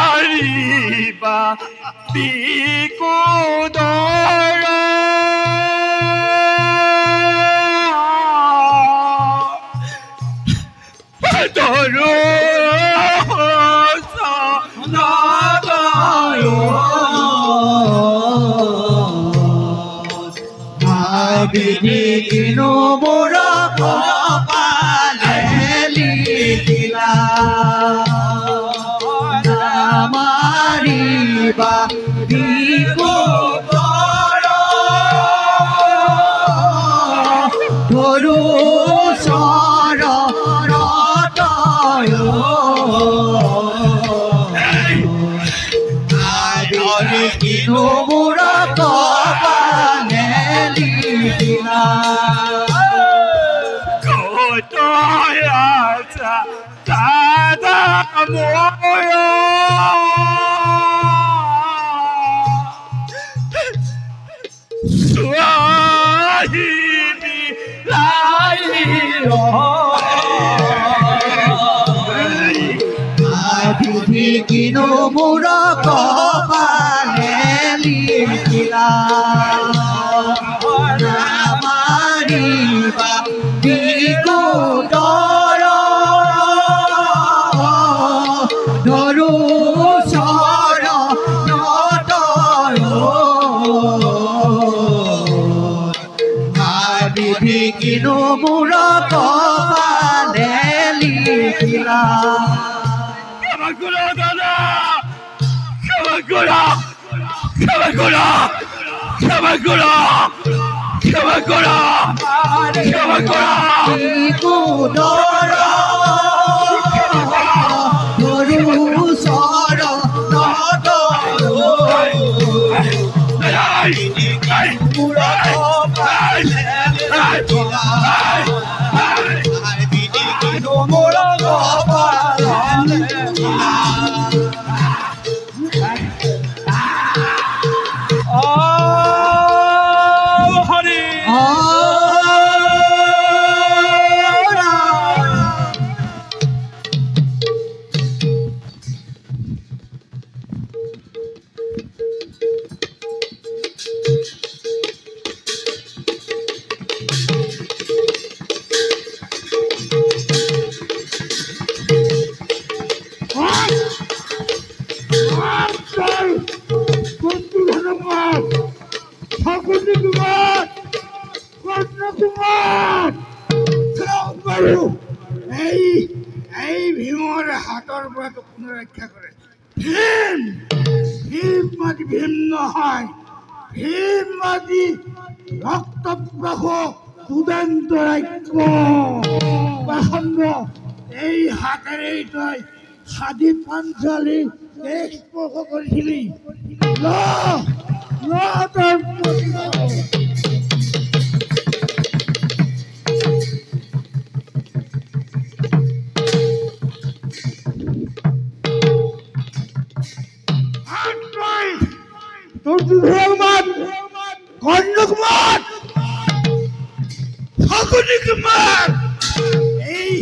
নামাৰিবা বিকুদৰ ধৰো বিধি কিনো মোৰা পালে লিখিলা নামাৰিবা বিকুদৰ ধৰো কিনো মোৰা পালে লিখিলা বিধি কিনো মোৰা পালে লিখিলা নামাৰিবা বিকুদৰ ধৰো বিধি কিনো মোৰা পালে লিখিলা এই ভীমৰ হাতৰ পৰা কোনে ৰক্ষা কৰে? ভীম মাতি ভীম নহয়, ভীম মাতি ৰক্তপ্ৰবাহ দুদান্ত ৰাজ্য প্ৰসন্ন এই হাতেৰেই তই সাধি পাঞ্চালী স্পৰ্শ কৰিছিলি। তোৰ দুধেৰ মাত কন্যক মাত শকুনিক মাত এই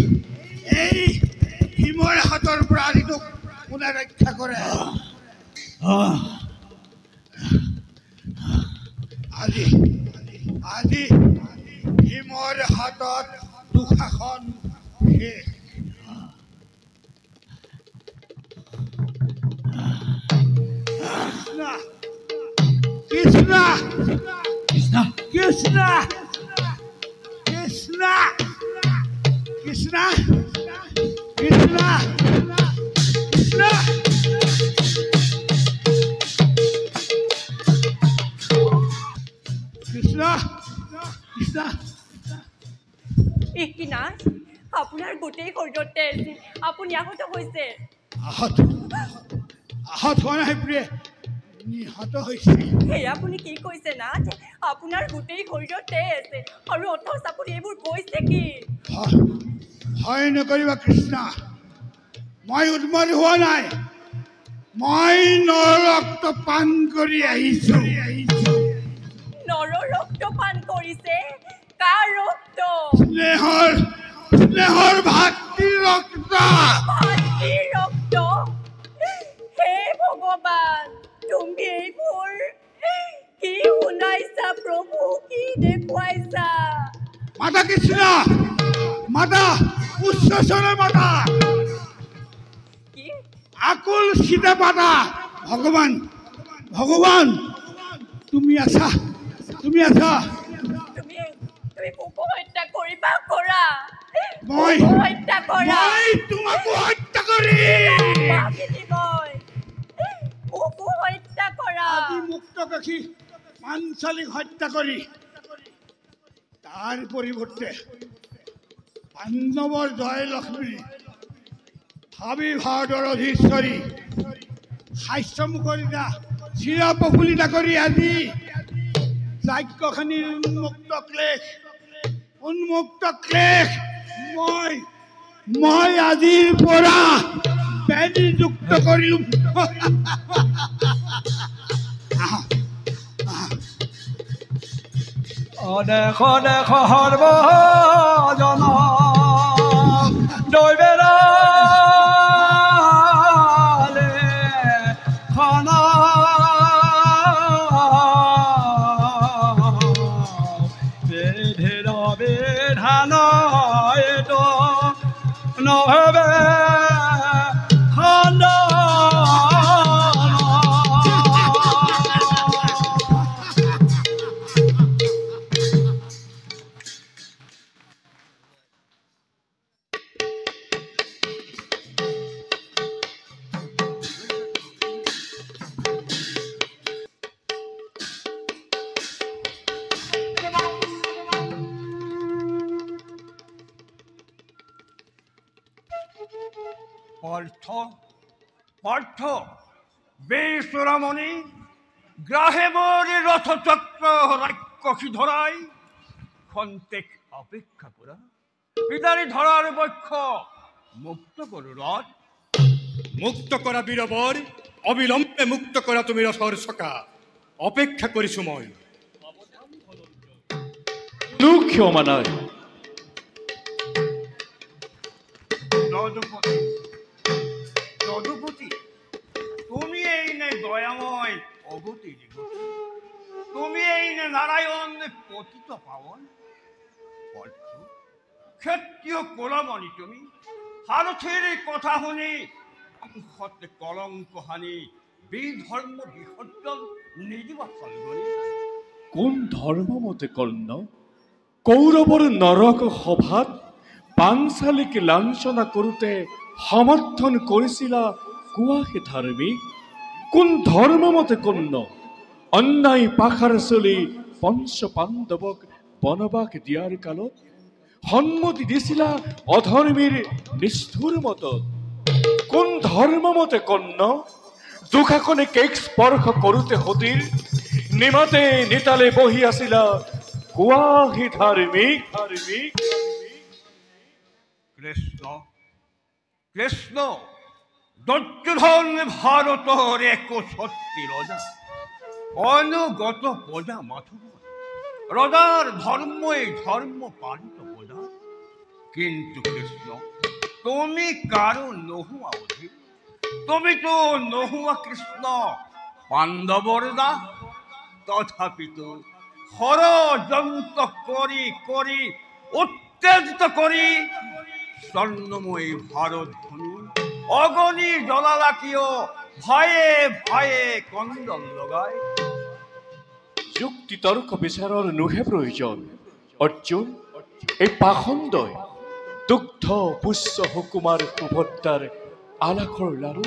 এই হিমৰ হাতৰ পৰা আজি তোক কোনে ৰক্ষা কৰে? আজি আজি হিমৰ হাতত দুঃশাসন শেষ। কৃষ্ণ কৃষ্ণ কৃষ্ণ কৃষ্ণ কৃষ্ণ কৃষ্ণ কৃষ্ণ কৃষ্ণ কৃষ্ণ ইকিনাথ আপোনাৰ গোটেই শৰীৰতে আছে আপুনি আহত হৈছে আহত আহত হোৱা নাই প্ৰিয়ে নিহত হৈছে সেই আপুনি কি কৈছে নাথ আপোনাৰ গোটেই শৰীৰতে আছে আৰু অথচ আপুনি এইবোৰ কৈছে কি ভয় নকৰিবা কৃষ্ণ মই উন্মাদ হোৱা নাই মই নৰৰক্ত পান কৰি আহিছো নৰ ৰক্ত পান কৰিছে কাৰ ৰক্ত স্নেহৰ ভাতৃৰ ৰক্ত ভাতৃৰ ৰক্ত হে ভগৱান তুমি এইবোৰ কি শুনাইছা প্ৰভু কি দেখুৱাইছা মাতা কৃষ্ণ মাতা উচ্চ স্বৰে মাতা কি আকুল চিতা পাতা ভগৱান ভগৱান তুমি আছা তুমি মোকো হত্যা কৰিবা কৰা মই হত্যা কৰা তোমাকো হত্যা কৰিম মোকো হত্যা কৰা আজি মুক্ত কাশী পাঞ্চালীক হত্যা কৰি তাৰ পৰিৱৰ্তে পাণ্ডৱৰ জয়লক্ষ্মী ভাবি ভাৰতৰ অধীশ্বৰী হাস্যমুখৰিতা চিৰ প্ৰফুল্লিতা কৰি আজি যাজ্ঞখনিৰ উন্মুক্ত ক্লেশ মই আজিৰ পৰা বেদীযুক্ত কৰিলো দেশ দেশ সৰ্বজন দৈবেৰালে খন বেধেৰ বিধান এইটো নহবে পাৰ্থ বেচুৰামণি গ্ৰাহে মৰি ৰথচক্ৰ ৰাক্ষসী ধৰাই খন্তেক অপেক্ষা কৰা পিতাৰী ধৰাৰ বক্ষ মুক্ত কৰো ৰথ মুক্ত কৰা বীৰবৰ অবিলম্বে মুক্ত কৰা তুমি ৰথৰ চকা অপেক্ষা কৰিছো মই ক্ষমা নাই যদুপতি তুমি এই নে দয়াময় অগতি তুমি এই নে নারায়ণ পতিত পাবন ক্ষত্রিয় কোলমণি তুমি সারথীর কথা শুনি অংশতে কলঙ্ক হানি বিধর্ম বিসর্জন নিদিবা ফলগনি কোন ধৰ্ম মতে কৰ্ণ কৌৰৱৰ নৰক সভাত পাঞ্চালীক লাঞ্ছনা কৰোঁতে সমৰ্থন কৰিছিলা কোৱা হে ধাৰ্মিক কোন ধৰ্ম মতে কৰ্ণ অন্যায় পাখাৰ চলি পঞ্চ পাণ্ডৱক বনবাস দিয়াৰ কালত সন্মতি দিছিলা অধৰ্মীৰ নিষ্ঠুৰ মতত কোন ধৰ্ম মতে কৰ্ণ দুখাখনে কেক স্পৰ্শ কৰোঁতে সতীৰ নিমাতে নিতালে বহি আছিলা কোৱা হে ধাৰ্মিক কৃষ্ণ কৃষ্ণ দুর্যোধন ভারতের ৬১ রজা অনুগত প্রজা মাথব রজার ধর্মই ধর্ম পালিত প্রজা কিন্তু কৃষ্ণ তুমি কারো নহুয়া অধীন তুমি তো নহুয়া কৃষ্ণ পাণ্ডবর দা তথাপি তো ষড়যন্ত্র করি করি উত্তেজিত করি স্বর্ণময়ী ভারত ভূমি অগণী জলালাকিও ভয়ে ভয়ে কন্দল লগায়। যুক্তি তর্ক বিচাৰৰ নুহে প্ৰয়োজন। অৰ্জুন, এই পাখণ্ডই দুগ্ধ পুষ্য সুকুমাৰ সুভদ্ৰাৰ আলাসৰ লাৰু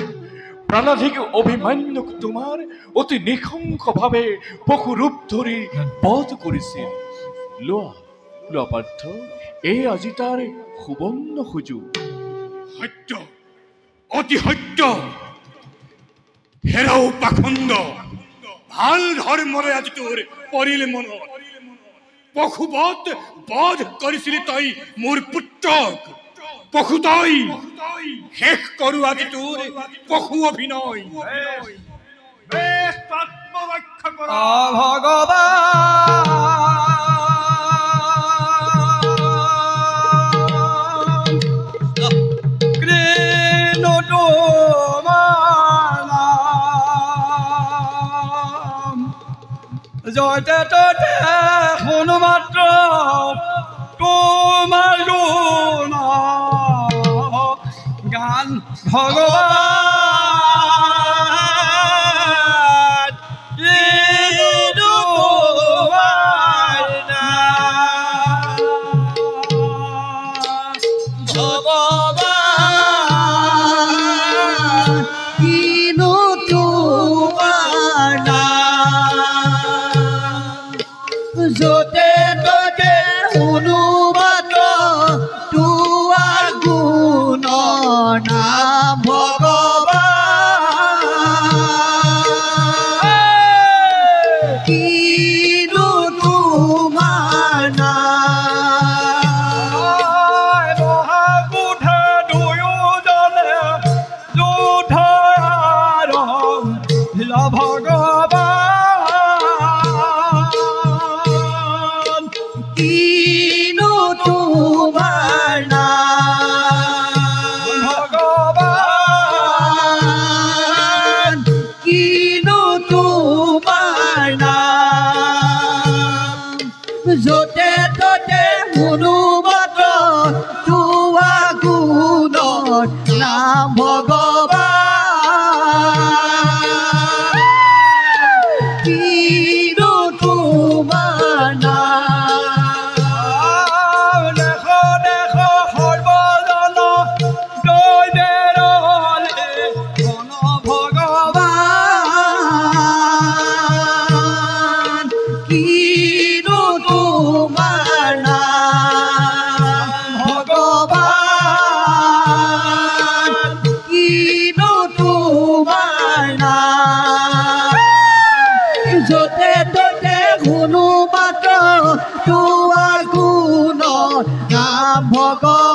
প্ৰাণাধিক অভিমান্যক তোমাৰ অতি নিশংসভাৱে পশুৰূপ ধৰি বধ কৰিছিল। লোৱা পাৰ্থ, এই আজি তাৰ সুবৰ্ণ সুযোগ। সত্য, অতি সত্য। হেৰাও পাখণ্ড, ভাল ধৰ্মৰে আজি তোৰ পৰিল মনত। পশুবধ বধ কৰিছিলি তই মোৰ পুত্ৰক। পশু তই, শেষ কৰো আজি তোৰ পশু অভিনয়। বেশ আত্মরক্ষা কর ভগবান কৃষ্ণ তোমার নাম জয়তে ততে শুনো মাত্র তোমার গুণ গান ভগবান কৃষ্ণ তোমার নাম ভগবান কিনো তোমাৰ নাম যতে ততে শুনো মাত্ৰ তোমাৰ গুণ নাম ভগৱান কিনো তোমাৰ নাম মহাকুঠে দুয়োজনে যুদ্ধ আৰম্ভ ভগৱান কিনো তোমাৰ নাম ভগৱান কিনো তোমাৰ নাম যতে ততে শুনো মাত্ৰ তোমাৰ গুণৰ নাম ভগৱান কিনো তোমাৰ নাম দেশ দেশ সৰ্বজন দৈবেৰলে গণ ভগৱান কিনো তোমাৰ নাম ভগৱান কিনো তোমাৰ নাম যতে ততে শুনো মাত্ৰ তোমাৰ গুণ নাম ভগৱান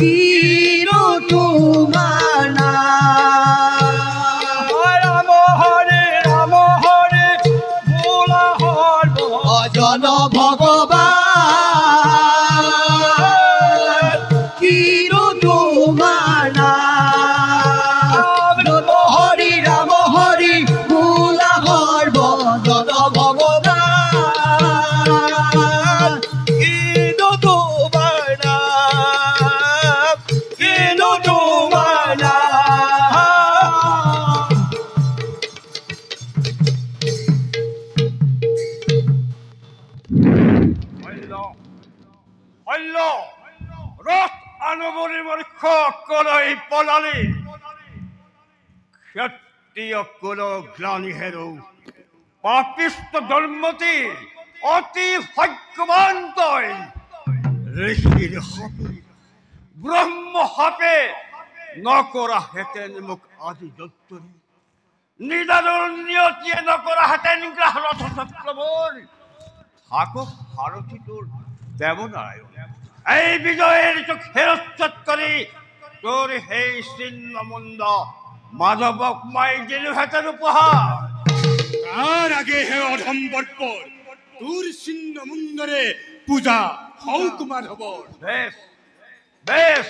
কিনো তোমাৰ নাম ৰাম হৰি বোলা সৰ্ব অজন ভগৱান কিনো তোমাৰ নাম ৰাম হৰি বোলা সৰ্ব জন ভগৱান কিনো তোমাৰ নাম কিনো তোমাৰ নাম হল্য রথ আনবনি মূর্খ কলই পলালি ক্ষত্রিয় কুল গ্লানি হেরু পাপিষ্ট ধর্মতি অতি ভাগ্যবান তই ঋষির হাতে ব্রহ্ম হাতে নকরা হেতেন মুখ আদি দত্তরে নিদারুণ নিয়তিয়ে নকরা হেতেন গ্রাহ রথ চক্রবর থাকক ভারতী তোর দেবনারায়ণ এই বিজয়ের চোখ হেরচ্ছট করে তোর হে চিহ্নমন্দ মাধবক মাই দিল হেতের উপহার তার আগে হে অধম বর্বর তোর চিহ্ন মুন্দরে পূজা হৌক মাধবর। বেশ বেশ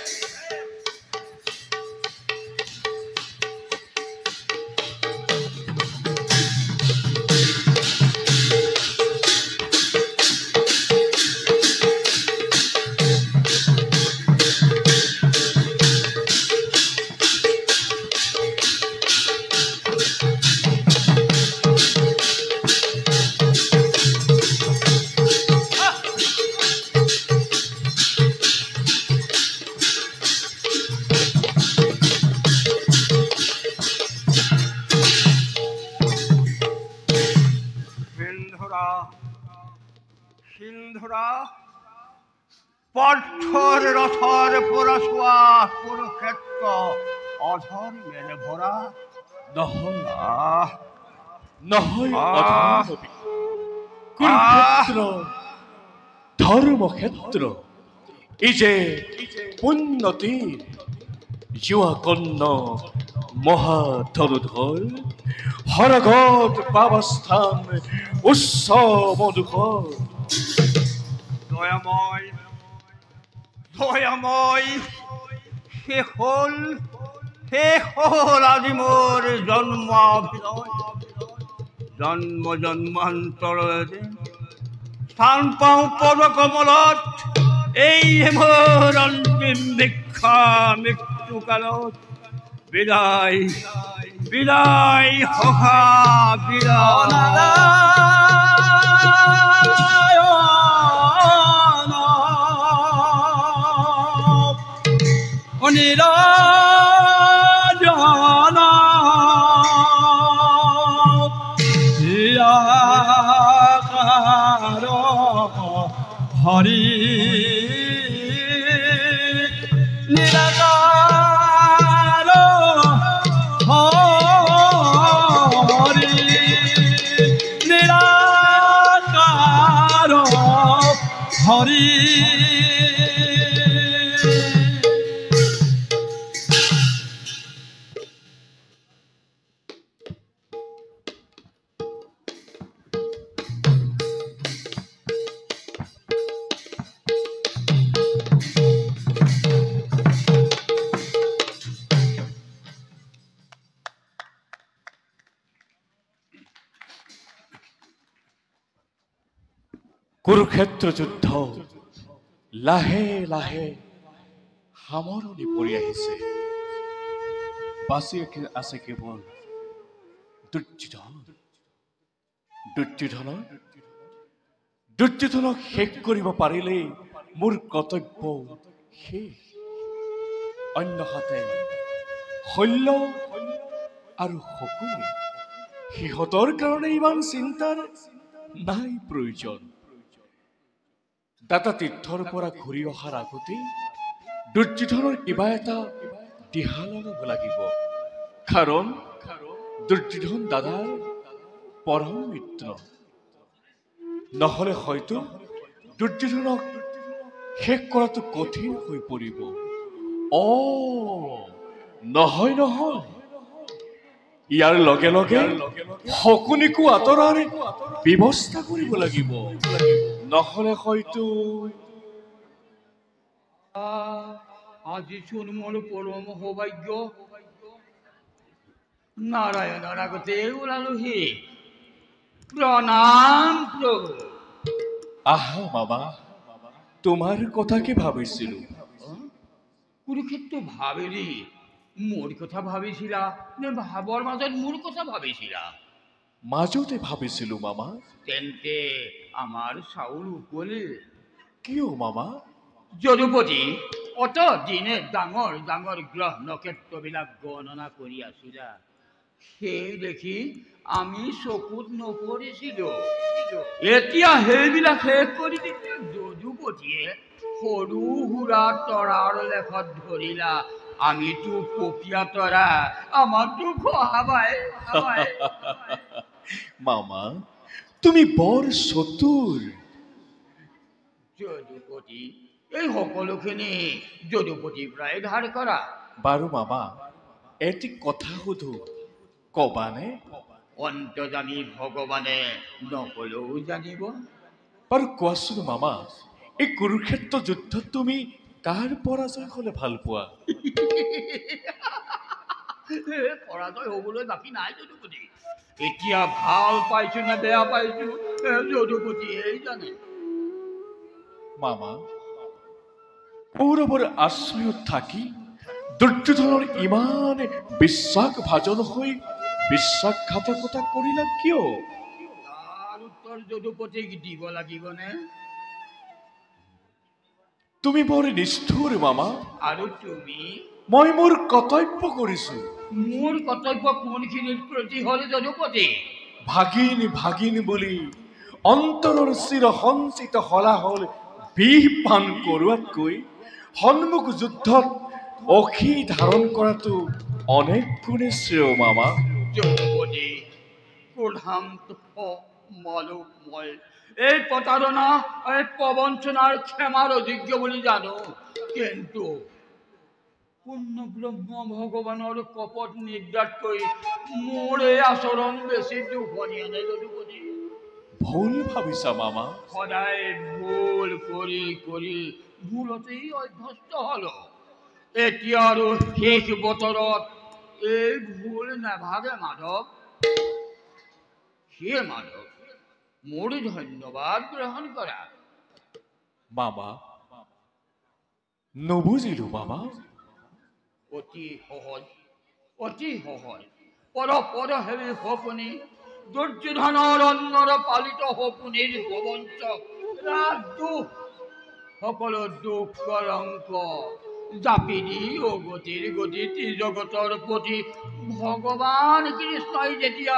উত্তৰা পাৰ্থৰ ৰথৰ পৰা চোৱা কুৰুক্ষেত্ৰ অধৰ মেলে ভৰা নহয় আহ নহয় আহ কুৰুক্ষেত্ৰ ধৰ্মক্ষেত্ৰ এই যে পুণ্যতীৰ যোৱা কন্ন মহাধনুধৰ হৰগত পাৱস্থান উচ্চ মধুকৰ দয়াময় শেষ হ'ল আজি মোৰ জন্ম জন্মান্তৰতে স্থান পাওঁ পদ কমলত এই মোৰ অন্তিম ভিক্ষা মৃত্যুকালত বিদায় সখা হৰি নিৰাকাৰ হৰি নিৰাকাৰ হৰি কুৰুক্ষেত্ৰ যুদ্ধ লাহে লাহে সামৰণি পৰি আহিছে। বাচি আছে কেৱল দুৰ্যোধনক শেষ কৰিব পাৰিলেই মোৰ কৰ্তব্য শেষ। অন্যহাতে শল্য আৰু শকুনি সিহঁতৰ কাৰণে ইমান চিন্তাৰ নাই প্ৰয়োজন। দাতা তীৰ্থৰ পৰা ঘূৰি অহাৰ আগতে দুৰ্যোধনৰ কিবা এটা দিহা লগাব লাগিব, কাৰণ দুৰ্যোধন দাদাৰ পৰম মিত্ৰ। নহলে হয়তো দুৰ্যোধনক শেষ কৰাটো কঠিন হৈ পৰিব। নহয় ইয়াৰ লগে লগে শকুনিকো আঁতৰাৰ ব্যৱস্থা কৰিব লাগিব, নহলে হয়তো আজি চোন মোৰ পৰম সৌভাগ্য, নাৰায়ণৰ আগতে ওলালোহি। প্ৰণাম প্ৰভু। আহা বাবা, তোমাৰ কথাকে ভাবিছিলো। কুৰুক্ষেত্ৰ ভাবিলি মোৰ কথা ভাবিছিলা নে ভাবৰ মাজত মোৰ কথা ভাবিছিলা? মাজতে ভাবিছিলো মামা। তেন্তে আমাৰ চাউল উকলিল। কিয় মামা? যদুপতি অত দিনে ডাঙৰ ডাঙৰ গ্ৰহ নক্ষত্ৰবিলাক গণনা কৰি আছিলা, সেই দেখি আমি চকুত নপৰিছিলো। এতিয়া সেইবিলাক শেষ কৰি দিলে যদুপতিয়ে সৰু সুৰা তৰাৰ লেখত ধৰিলা। আমিতো পপীয়া তৰা, আমাকতো খহাবাই। মামা তুমি বৰ চতুৰ। যদুপতি এই সকলোখিনি যদুপতিৰ পৰাই ধাৰ কৰা। বাৰু মামা এটি কথা সুধো, কবানে? অন্তৰ্যামী ভগৱানে নকলেও জানিব। বাৰু কোৱাচোন মামা, এই কুৰুক্ষেত্ৰ যুদ্ধত তুমি কাৰ পৰাজয় হলে ভাল পোৱা? পৰাজয় হবলৈ বাকী নাই যদুপতি। এতিয়া ভাল পাইছো নে বেয়া পাইছো যদুপতিয়েই জানে। মামা কৌৰৱৰ আশ্ৰয়ত থাকি দুৰ্যোধনৰ ইমান বিশ্বাসভাজন হৈ বিশ্বাসঘাতকতা কৰিলা কিয়? তাৰ উত্তৰ যদুপতিক দিব লাগিবনে? তুমি বৰ নিষ্ঠুৰ মামা। আৰু তুমি? মই মোৰ কৰ্তব্য কৰিছো। মোৰ কৰ্তব্য কোনখিনিৰ প্ৰতি হল যদুপতি? ভাগিন ভাগিন বুলি অন্তৰৰ চিৰ সঞ্চিত হলাহল বিষ পান কৰোৱাতকৈ সন্মুখ যুদ্ধত অখি ধাৰণ কৰাটো অনেক গুণে শ্ৰেয় মামা। যৌৱতী প্ৰধান্ত মানৱ মই এই প্ৰতাৰণা এই প্ৰবঞ্চনাৰ ক্ষমাৰ অযোগ্য বুলি জানো, কিন্তু পূৰ্ণ ব্ৰহ্ম ভগৱানৰ কপট নিদ্ৰাতকৈ মোৰ এই আচৰণ বেছি দুখনীয়া নে যদুপতি? ভুল ভাবিছা মামা। সদায় ভুল কৰি কৰি ভুলতেই অভ্যস্ত হল। এতিয়া আৰু শেষ বতৰত এই ভুল নাভাগে মাধৱ। সেয়ে মাধৱ মোৰ ধন্যবাদ গ্ৰহণ কৰা। মামা নুবুজিলো মামা। অতি সহজ পদ হেৰি সপনি দুৰ্যোধনৰ অন্নৰ পালিত সপনিৰ প্ৰবঞ্চক ৰাজদোষ সকলো দুখ কলংক জাপি দি অগতিৰ গতি ত্ৰিজগতৰ প্ৰতি ভগৱান কৃষ্ণই যেতিয়া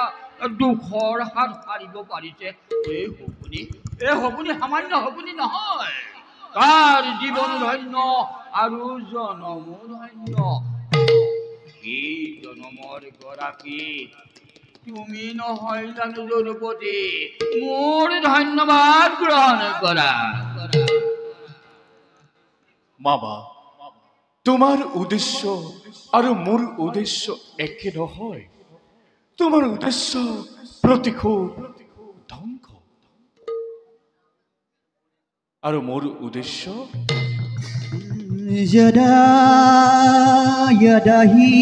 দুখৰ হাত সাৰিব পাৰিছে, এই সপনি সামান্য সপনি নহয়, তাৰ জীৱন ধন্য আৰু জনমো ধন্য। এই জনমৰ গৰাকী তুমি নহয় জানো যদুপতি? মোৰ ধন্যবাদ গ্ৰহণ কৰা। মামা তোমাৰ উদ্দেশ্য আৰু মোৰ উদ্দেশ্য একে নহয়। তোমাৰ উদ্দেশ্য প্ৰতিশোধ ধ্বংস আৰু মোৰ উদ্দেশ্য यदा यदा हि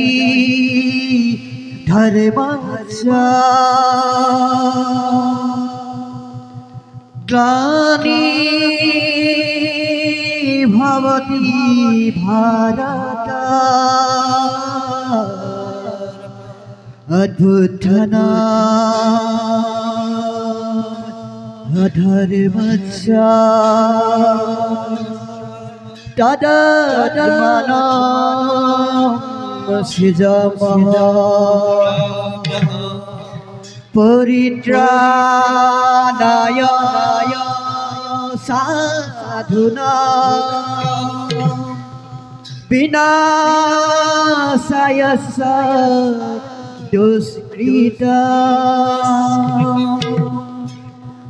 धर्मस्य ग्लानिर्भवति भारत अभ्युत्थानात् अधर्मस्य तदात्मानं सृजामः परित्राणाय साधूनां विनाशाय च दुष्कृतां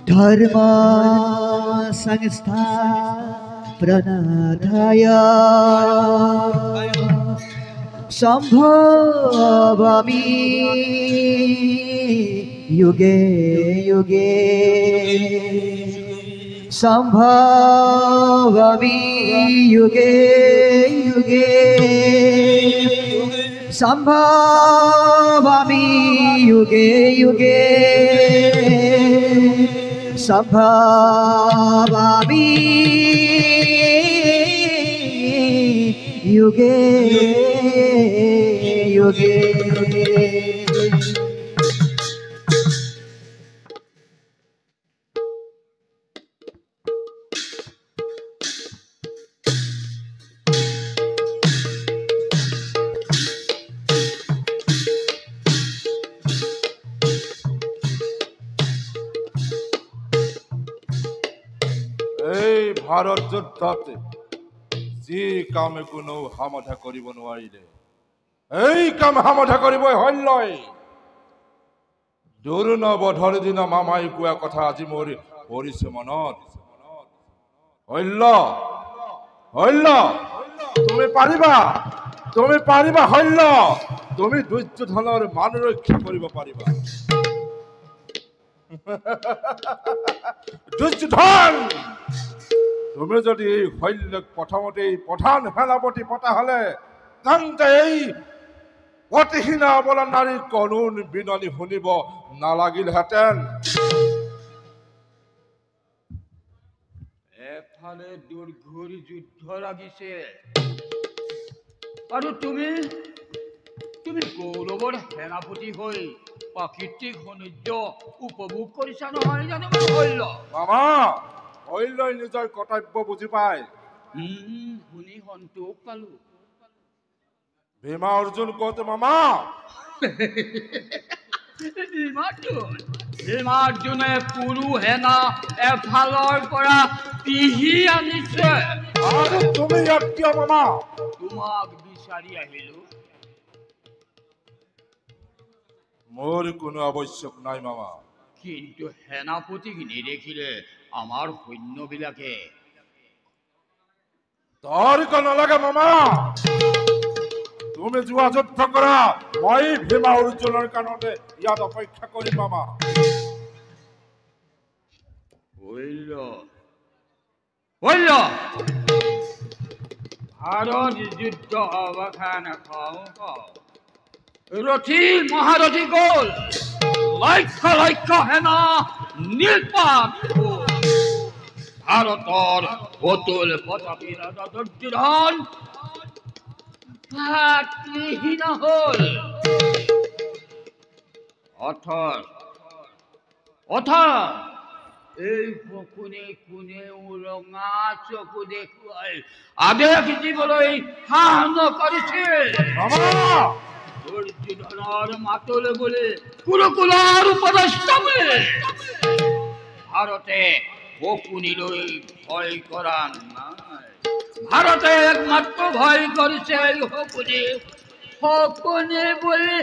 धर्म संस्थापनाय सम्भवामि युगे युगे सम्भवामि युगे युगे सम्भवामि युगे युगे सम्भवामि युगे युगे युगे। ভাৰত যুদ্ধত যি কামে কোনো সমাধা কৰিব নোৱাৰিলে, এই কাম সমাধা কৰিবই শল্যই। দুৰ্নবধৰ দিনা মামাই কোৱা কথা আজি মোৰ পৰিছে মনত। শল্য শল্য তুমি পাৰিবা শল্য, তুমি দুৰ্যোধনৰ মান ৰক্ষা কৰিব পাৰিবা। দুৰ্যোধন তুমি যদি এই শল্যক প্ৰথমতেই প্ৰধান সেনাপতি পতা হলে, তেন্তে এই পতিহীনা অবলা নাৰীৰ কৰুণ বিননি শুনিব নালাগিলহেঁতেন। এফালে দুৰ্ঘোৰ যুদ্ধ লাগিছে আৰু তুমি কৌৰৱৰ সেনাপতি হৈ প্ৰাকৃতিক সৌন্দৰ্য উপভোগ কৰিছা নহয় জানো শল্য? মামা শল্যই নিজৰ কৰ্তব্য বুজি পায়। শুনি সন্তোষ পালো। ভীমা অৰ্জুন কত মামা? ভীমাৰ্জুনে পুৰু হেনা এফালৰ পৰা পিহি আনিছে। আৰু তুমি ইয়াত কিয় মামা? তোমাক বিচাৰি আহিলো। মোৰ কোনো আৱশ্যক নাই মামা। কিন্তু সেনাপতিক নেদেখিলে আমাৰ সৈন্যবিলাকে তৰ্ক নালাগে মামা। তুমি যোৱা যুদ্ধ কৰা, মই ভীমা অৰ্জুনৰ কাৰণতে ইয়াত অপেক্ষা কৰিম মামা। ভাৰত যুদ্ধ অৱসান ৰথী মহাৰথী গ'ল, লক্ষ লক্ষ সেনা নিৰ্পাত হ'ল। ভাৰতৰ অতুল পতাপী ৰজা দুৰ্যোধন ভাতৃহীন হ'ল। এই শকুনে কোনেও ৰঙা চকু দেখুৱাই আদেশ দিবলৈ সাহ নকৰিছিল। দুৰ্যোধনৰ মাতলে বোলে কুৰুকুলৰ উপদেষ্টা বোলে। ভাৰতে শকুনিলৈ ভয় কৰা নাই, ভাৰতে একমাত্ৰ ভয় কৰিছে শকুনি বুলি।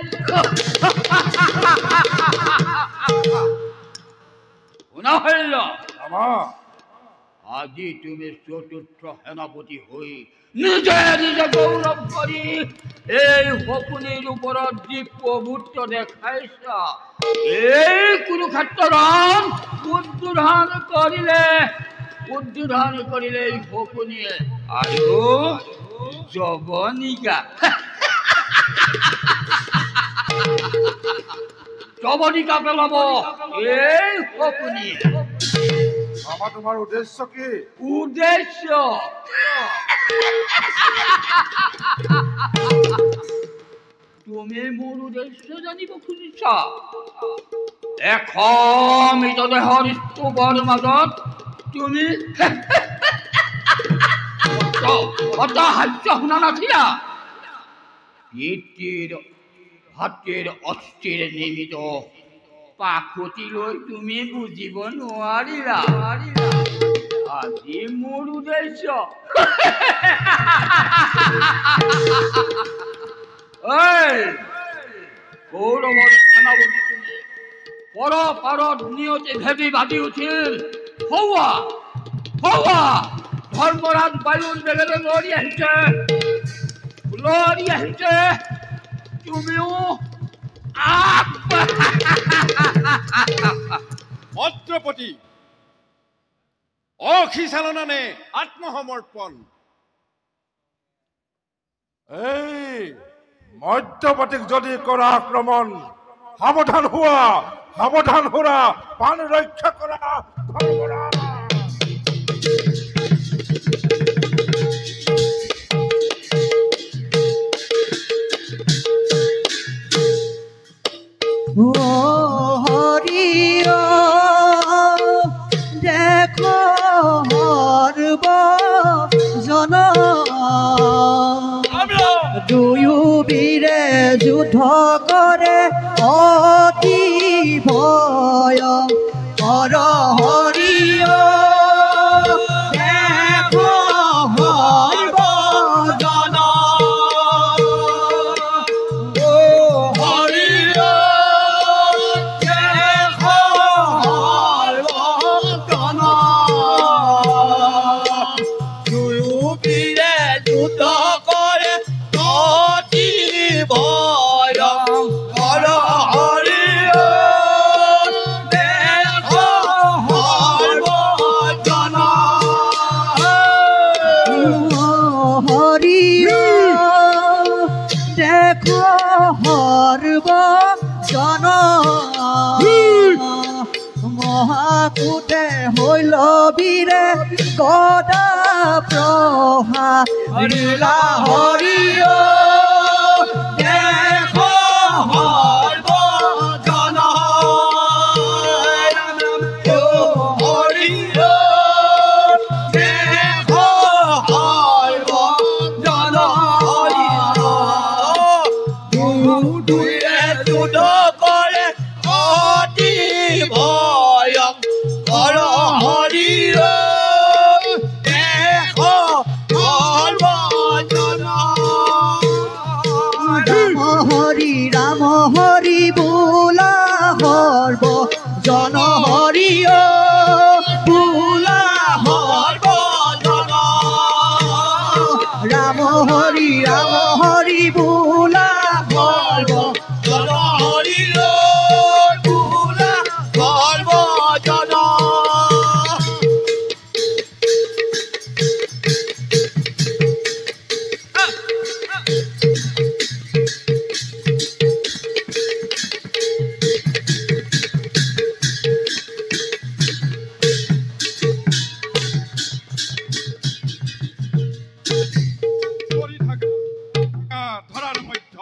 আজি তুমি চতুৰ্থ সেনাপতি হৈ নিজে নিজে গৌৰৱ কৰি এই শকুনিৰ ওপৰত যি প্ৰভুত্ব দেখাইছা, এই কুৰুক্ষেত্ৰ উদ্বোধন কৰিলে এই শকুনিয়ে আৰু জবনিকা পেলাব এই শকুনিয়ে। মামা তোমাৰ উদ্দেশ্য কি? উদ্দেশ্য তুমি মোৰ উদ্দেশ্য জানিব খুজিছা? এখন মৃতদেহৰ স্তূপৰ মাজত তুমি হাস্য শুনা নাছিলা? ভাতৃৰ অস্থিৰ নিৰ্মিত পাখুতিলৈ তুমি বুজিব নোৱাৰিলা। আজি মোৰ উদ্দেশ্য গৌৰৱৰ সেনাপতি তুমি পৰপাৰত নিয়তি ভেদি বাজি উঠিল। ধৰ্মৰাজ বায়ুৰ বেগেৰে লৰি আহিছে, তুমিও মন্ত্ৰপতি অখিচালনা নে আত্মসমৰ্পণ? এই মধ্যপতিক যদি কৰা আক্ৰমণ, সাৱধান হোৱা, প্ৰাণ ৰক্ষা কৰা। দেখো হরব জন দুয়ো বীরে যুদ্ধ করে অতি ভয় হর হরিয় দেখো হরব জন মহাকুটে হইল বীরে গদা প্রহারিলা হরিয় দেখো হরব জন হরিয় দেখো হরব জন দুইরে যুদ্ধ করে অতি রাম হরি বোলা সর্বজন হরি বোলা সর্বজন ধরার মধ্য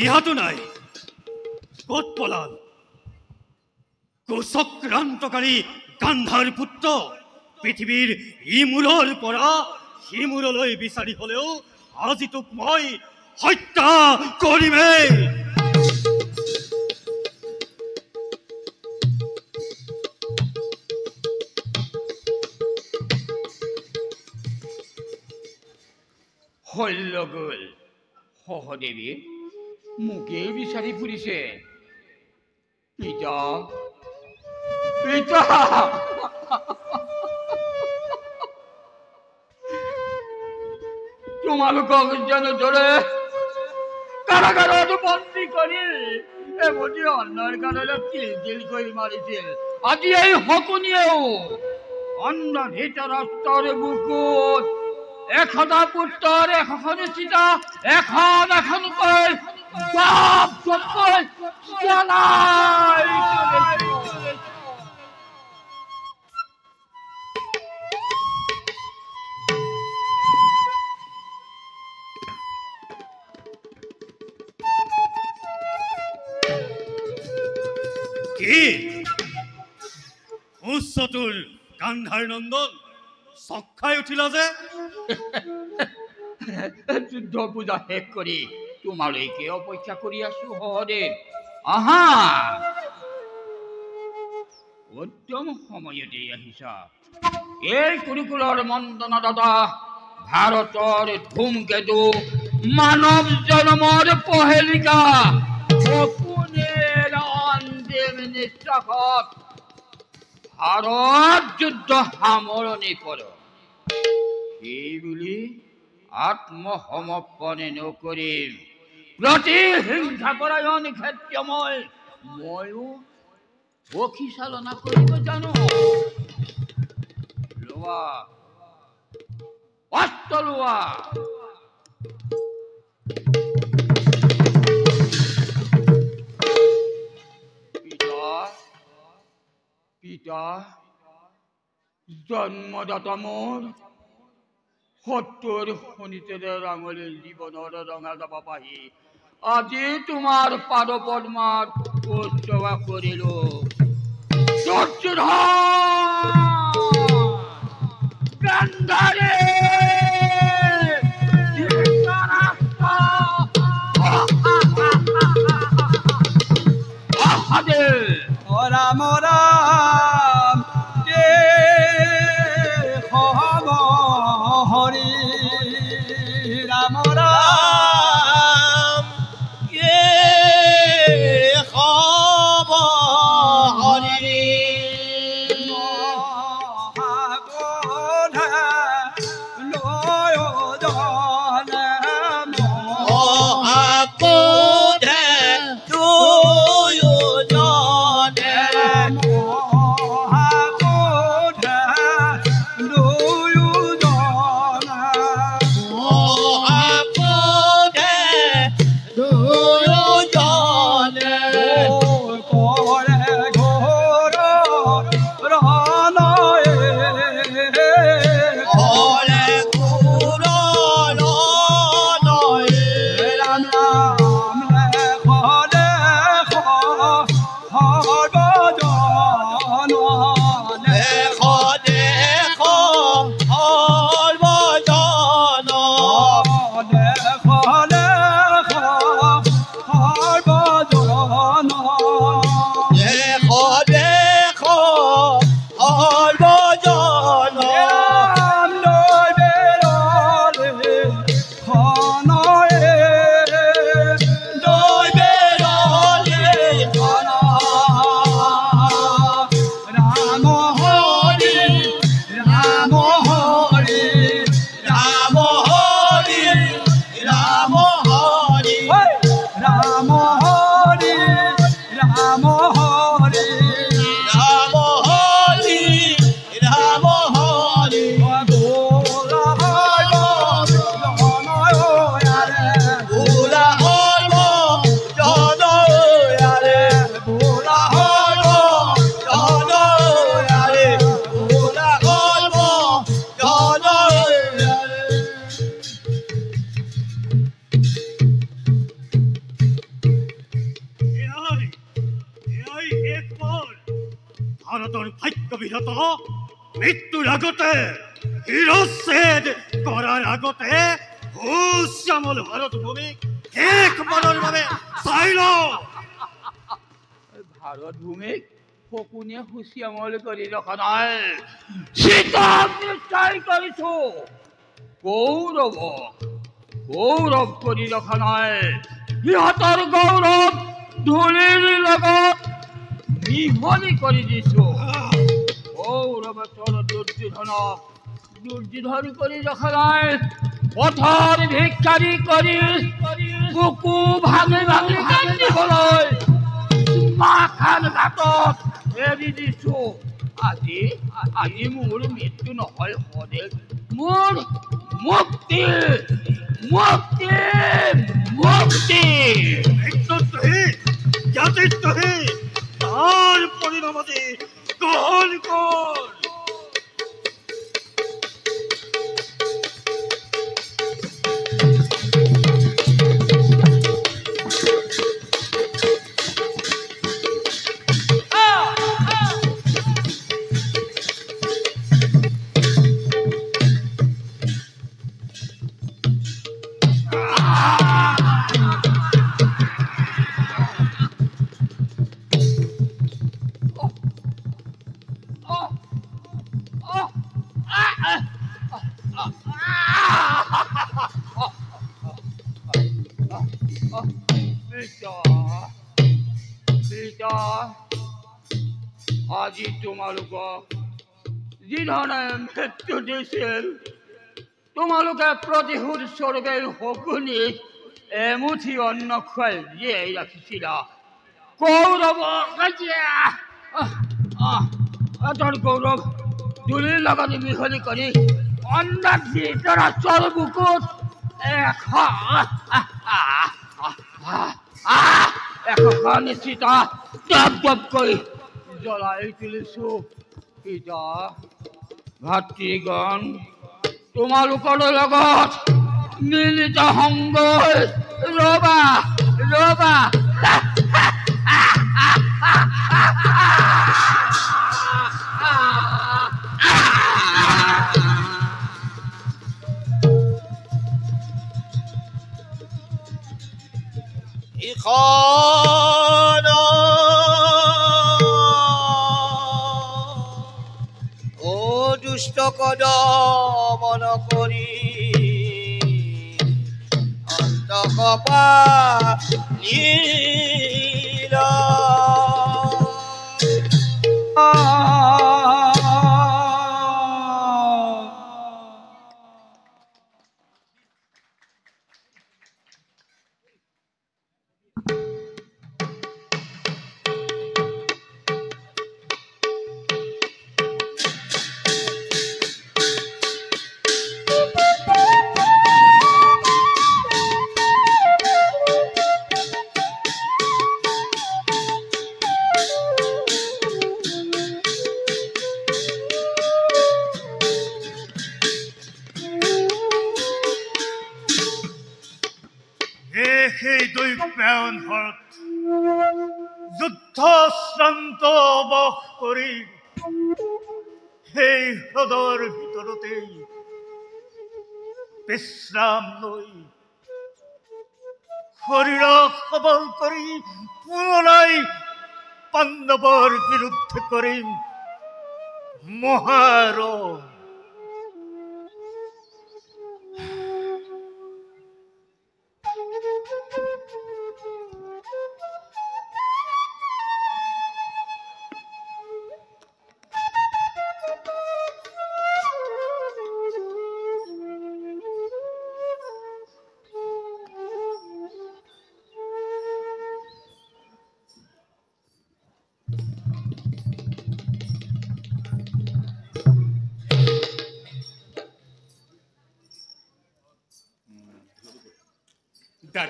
ইহাতো নাই ক'ত পলাল কুচক্ৰান্তকাৰী গান্ধাৰ পুত্ৰ পৃথিৱীৰ ইমূৰৰ পৰা সিমূৰলৈ বিচাৰি হলেও আজি তোক মই হত্যা কৰিমেই হল্যগোল সহদেৱী মোকেই বিচাৰি ফুৰিছে পিতা পিতা তোমালোকক যেনেদৰে কাৰাগাৰত বন্দী কৰি এমতি অন্যৰ কাৰণে তিল কৰি মাৰিছিল আজি এই শকুনিয়েও অন্নধিত ৰাষ্ট্ৰৰ বুকুত 100টা পুত্ৰৰ 100খন চিতা এখনকৈ সব চবকৈ জ্বলাই কি উচ্চটোৰ গান্ধাৰ নন্দন চখাই উঠিলা যে যুদ্ধ পূজা শেষ কৰি তোমালৈকে অপেক্ষা কৰি আছো সহদেৱ আহা উত্তম সময়তে আহিছা এই কুৰুকুলৰ মন্দনদাতা ভাৰতৰ ধূমকেতু মানৱ জন্মৰ পহেলিকা শকুনিৰ অন্তিম নিশ্বাসত ভাৰত যুদ্ধ সামৰণি কৰ এই বুলি আত্মসমৰ্পণ নকৰিম প্ৰতিহিংসাপৰায়ণ ক্ষেত্ৰ ময়ো পৰিচালনা কৰিব জানো লোৱা অস্ত্ৰ লোৱা পিতা জন্মদাতা মোৰ 70 শনিতেৰে ৰাঙলীৰ জীৱনৰ ৰঙা যাব পাহি আজি তোমাৰ পাদ পদ্মাত উৎসৰ্গা কৰিলো গান্ধাৰী ৰাম ৰাম কে হব হৰি ৰাম ৰাম কে হব হৰি মহাগোধা লয় জনে মহাগোধা লয় জনে রাম হরি রাম হরি রাম হরি রাম হরি গোলা হইব জনয়ারে গোলা হইব জনয়ারে গোলা হইব জনয়ারে গোলা হইব জনয়ারে ভাৰতৰ ভাগ্য বিধাত মৃত্যুৰ আগতে শিৰচ্ছেদ কৰাৰ আগতে সুশ্যামল ভাৰত ভূমিক শেষ বাৰৰ বাবে চাই লওঁ। ভাৰত ভূমিক শকুনিয়ে সুশ্যামল কৰি ৰখা নাই, সীতাক নিশ্চয় কৰিছো। গৌৰৱ কৰি ৰখা নাই, সিহঁতৰ গৌৰৱ ধূলিৰ লগত মিহলি কৰি দিছো। গৌৰৱতৰ দুৰ্যোধন কৰি ৰখা নাই, পথৰ ভিক্ষাৰী কৰি বুকু ভাঙি ভাঙি কান্দিবলৈ মাখান ঘাটত এৰি দিছো। আজি মোৰ মৃত্যু নহয় সদে মোৰ মুক্তি মুক্তি মুক্তি। তাৰ পৰিণামতে গ্ৰহণ কৰ। আজি তোমালোকক যিধৰণে মৃত্যু দিছিল, তোমালোকে প্ৰতিশোধ স্বৰূপে শকুনিক এমুঠি অন্ন খুৱাই জীয়াই ৰাখিছিলা। কৌৰৱ গৌৰৱ ধূলিৰ লগত মিহলি কৰি অন্নত ধৃতৰাষ্ট্ৰৰ বুকুত এশখন চিতা দপ দপ কৰি জ্বলাই তুলিছো। পিতা ভাতৃগণ, তোমালোকৰ লগত মিলিত সংগ ৰবা ৰবা। ইখন ও দুষ্ট কদমন কৰি অন্তঃপা লীলা সেই দৈব্যায়ন ভাৰত যুদ্ধ শ্ৰান্ত বশ কৰি সেই হ্ৰদৰ ভিতৰতেই বিশ্ৰাম লৈ শৰীৰক সবল কৰি পুনৰাই পাণ্ডৱৰ বিৰুদ্ধে কৰিম মহাৰণ।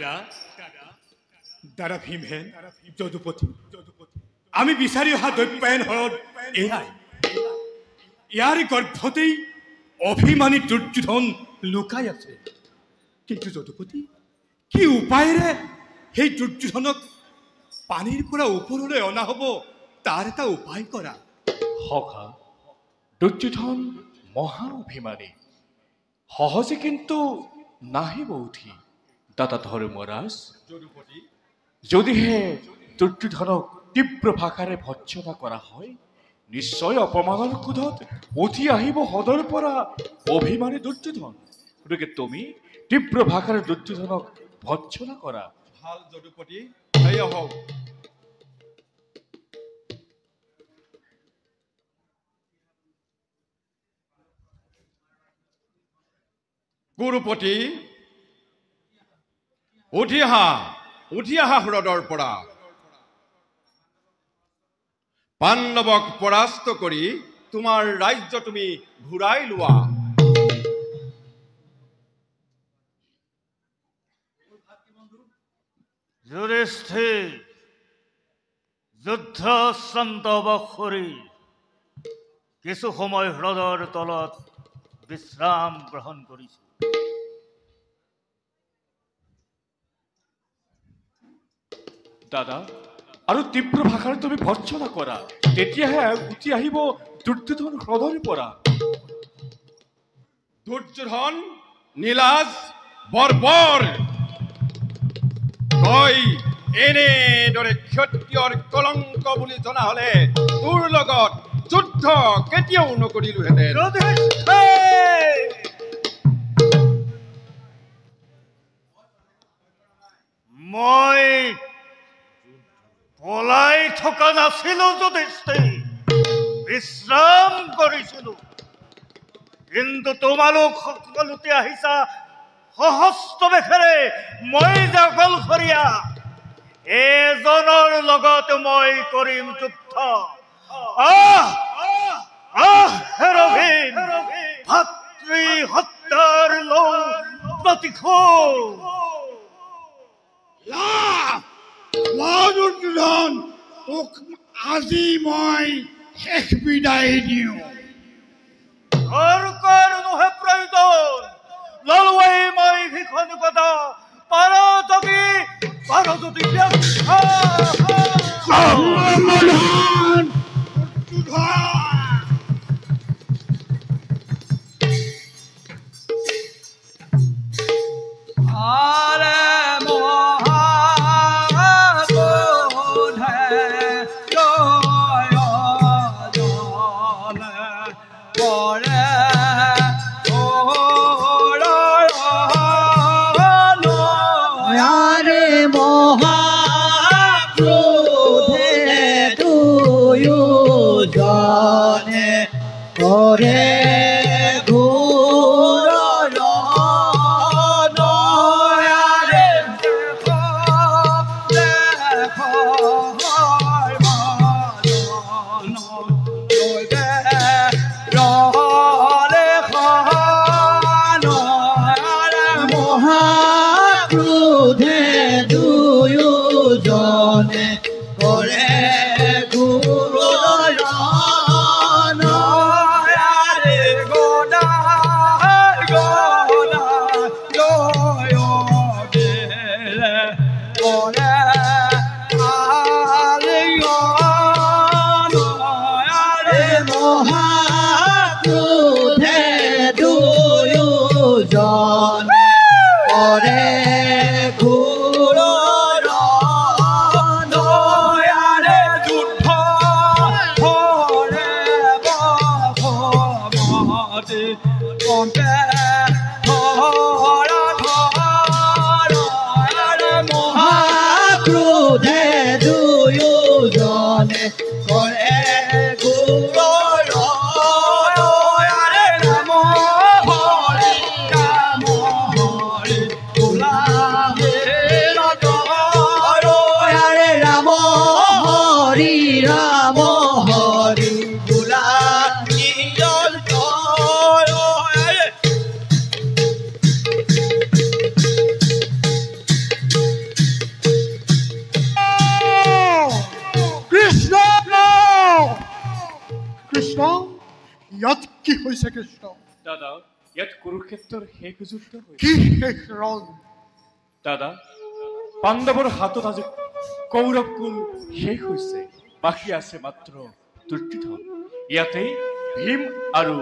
দাদা দাদা ভীমহেন যদুপতি আমি বিচাৰি অহা দৈপ্যায়ন হৰদ এয়াই ইয়াৰ গৰ্ভতেই অভিমানী দুৰ্যোধন লুকাই আছে কিন্তু যদুপতি কি উপায়েৰে সেই দুৰ্যোধনক পানীৰ পৰা ওপৰলৈ অনা হ'ব তাৰ এটা উপায় কৰা সখা দুৰ্যোধন মহা অভিমানী সহজে কিন্তু নাহিব উঠি দাদা ধৰ্মৰাজ যদিহে দুৰ্যোধনক তীব্ৰ ভাষাৰে ভৰ্ৎসনা কৰা হয় নিশ্চয় অপমানৰ ক্ৰোধত উঠি আহিব হদৰ পৰা অভিমানী দুৰ্যোধন গতিকে তুমি তীব্ৰ ভাষাৰে দুৰ্যোধনক ভৰ্ৎসনা কৰা ভাল যদুপতি এই হওক গুৰুপতি উঠি আহা হ্ৰদৰ পৰা পাণ্ডৱক পৰাস্ত কৰি তোমাৰ ৰাজ্য তুমি ঘূৰাই লোৱা যুধিষ্ঠিৰ যুদ্ধ শ্ৰান্ত কৰি কিছু সময় হ্ৰদৰ তলত বিশ্ৰাম গ্ৰহণ কৰিছে দাদা আৰু তীব্ৰ ভাষাৰে তুমি ভৰ্ৎসনা কৰা তেতিয়াহে উঠি আহিব দুৰ্যোধন হ্ৰদৰ পৰা দুৰ্যোধন নীলাজ বৰ্বৰ তই এনেদৰে ক্ষত্ৰিয়ৰ কলংক বুলি জনা হলে তোৰ লগত যুদ্ধ কেতিয়াও নকৰিলোহেঁতেন মই পলাই থকা নাছিলো যুধিষ্ঠিৰ বিশ্ৰাম কৰিছিলো কিন্তু তোমালোক সকলোতে আহিছা সহস্ত বেশেৰে মই যে অকলশৰীয়া এজনৰ লগত মই কৰিম যুদ্ধ ভাতৃ হত্যাৰ লৌ প্ৰতিশোধ দুৰ্যোধন তোক আজি মই শেষ বিদায় দিওঁ নোহে প্ৰয়োজন ললুৱাই মই ভীষণ কথা পাৰ যদি কৃষ্ণ ইয়াত কি হৈছে কৃষ্ণ দাদা ইয়াত কুৰুক্ষেত্ৰৰ শেষ যুদ্ধ হৈছে কি শেষ ৰণ দাদা পাণ্ডৱৰ হাতত আজি কৌৰৱ কুল শেষ হৈছে বাকী আছে মাত্ৰ দুৰ্যোধন ইয়াতে ভীম আৰু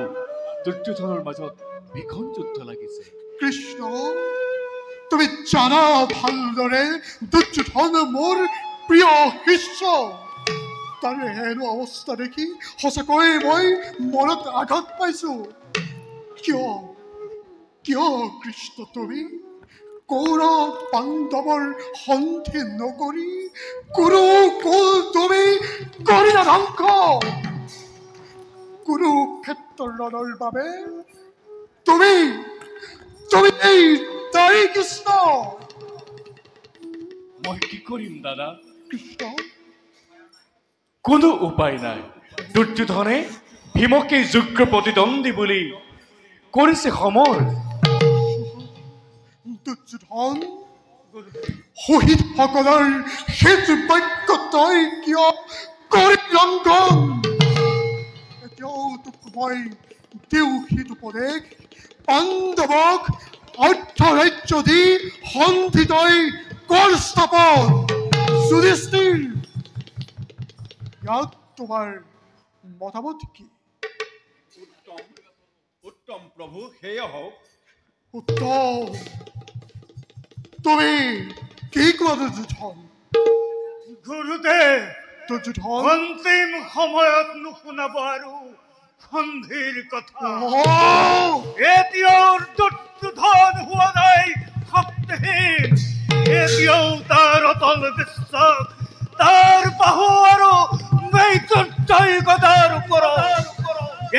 দুৰ্যোধনৰ মাজত ভীষণ যুদ্ধ লাগিছে কৃষ্ণ তুমি জানা ভালদৰে দুৰ্যোধন মোৰ প্ৰিয় শিষ্য তাৰ হেনো অৱস্থা দেখি সঁচাকৈ মই মনত আঘাত পাইছো কিয় কিয় কৃষ্ণ তুমি কৌৰৱ পাণ্ডৱৰ সন্ধি নকৰি কুৰুকুল তুমি কৰিলা ধ্বংস কুৰুক্ষেত্ৰৰ ৰণৰ বাবে তুমি তুমি এই দায়ী কৃষ্ণ মই কি কৰিম দাদা কৃষ্ণ কোনো উপায় নাই দুৰ্যোধনে ভীমকে যোগ্য প্ৰতিদ্বন্দ্বী বুলি কৰিছে সমৰ দুৰ্যোধন শহীদসকলৰ সেইটো বাক্য তই কিয় কৰি লংঘন এতিয়াও তোক মই দিওঁ সেইটো উপদেশ পাণ্ডৱক অৰ্ধৰাজ্য দি সন্ধি তই কৰ স্থাপন যুধিষ্ঠিৰ ইয়াত তোমাৰ মতামত কি উত্তম প্ৰভু সেয়া হওক উত্তম তুমি কি কোৱা দুৰ্যোধন গুৰুদেৱ দুৰ্যোধন অন্তিম সময়ত নুশুনাব আৰু সন্ধিৰ কথা এতিয়াও দুৰ্যোধন হোৱা নাই শক্তিহীন এতিয়াও তাৰ অটল বিশ্বাস তাৰ বাহু আৰু মেইতুৰ্যই গদাৰ ওপৰত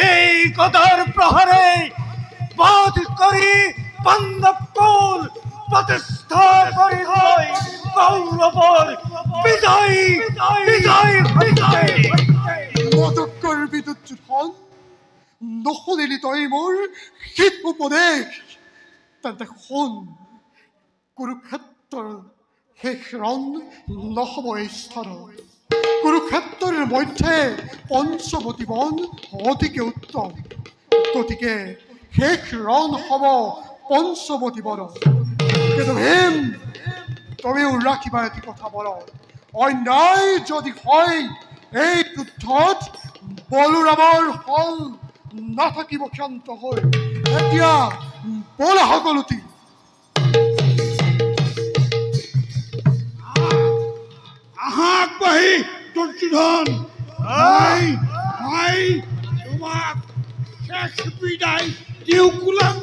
এই গদাৰ প্ৰহাৰে বাধ কৰি পাণ্ডৱ কুল প্ৰতিষ্ঠা কৰি হয় কৌৰৱৰ বিজয় বিজয় বিজয় মদক কৰবি দুৰ্যোধন নুশুনিলি তই মোৰ শীত উপদেশ তেন্তে শুন কুৰুক্ষেত্ৰৰ শেষ ৰণ নহ'ব এই স্থানত কুৰুক্ষেত্ৰৰ মধ্যে পঞ্চৱতী বন অতিকে উত্তম গতিকে শেষ ৰণ হ'ব পঞ্চৱতী বনত কিন্তু ভীম তুমিও ৰাখিবা এটি কথা মনত অন্যায় যদি হয় এই যুদ্ধত বলোৰামৰ ফল নাথাকিব ক্ষান্ত হৈ এতিয়া বল সকলোটি আগবাঢ়ি দুৰ্যোধন তোমাক শেষ বিদায় দিওঁ কুলম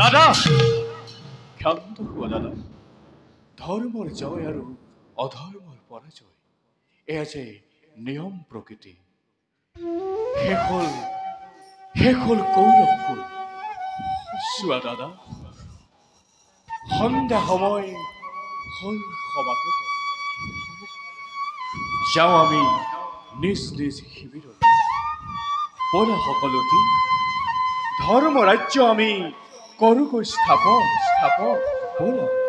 দাদা ক্ষান্ত হোৱা দাদা ধৰ্মৰ জয় আৰু অধৰ্মৰ পৰাজয় এয়া যে নিয়ম প্ৰকৃতি শেষ হ'ল কৌৰৱ কুল চোৱা দাদা সন্ধ্যা সময় হ'ল সমাগত যাওঁ আমি নিজ নিজ শিবিৰত বলা সকলোটি ধৰ্ম ৰাজ্য আমি কৰোগৈ স্থাপন ব'লা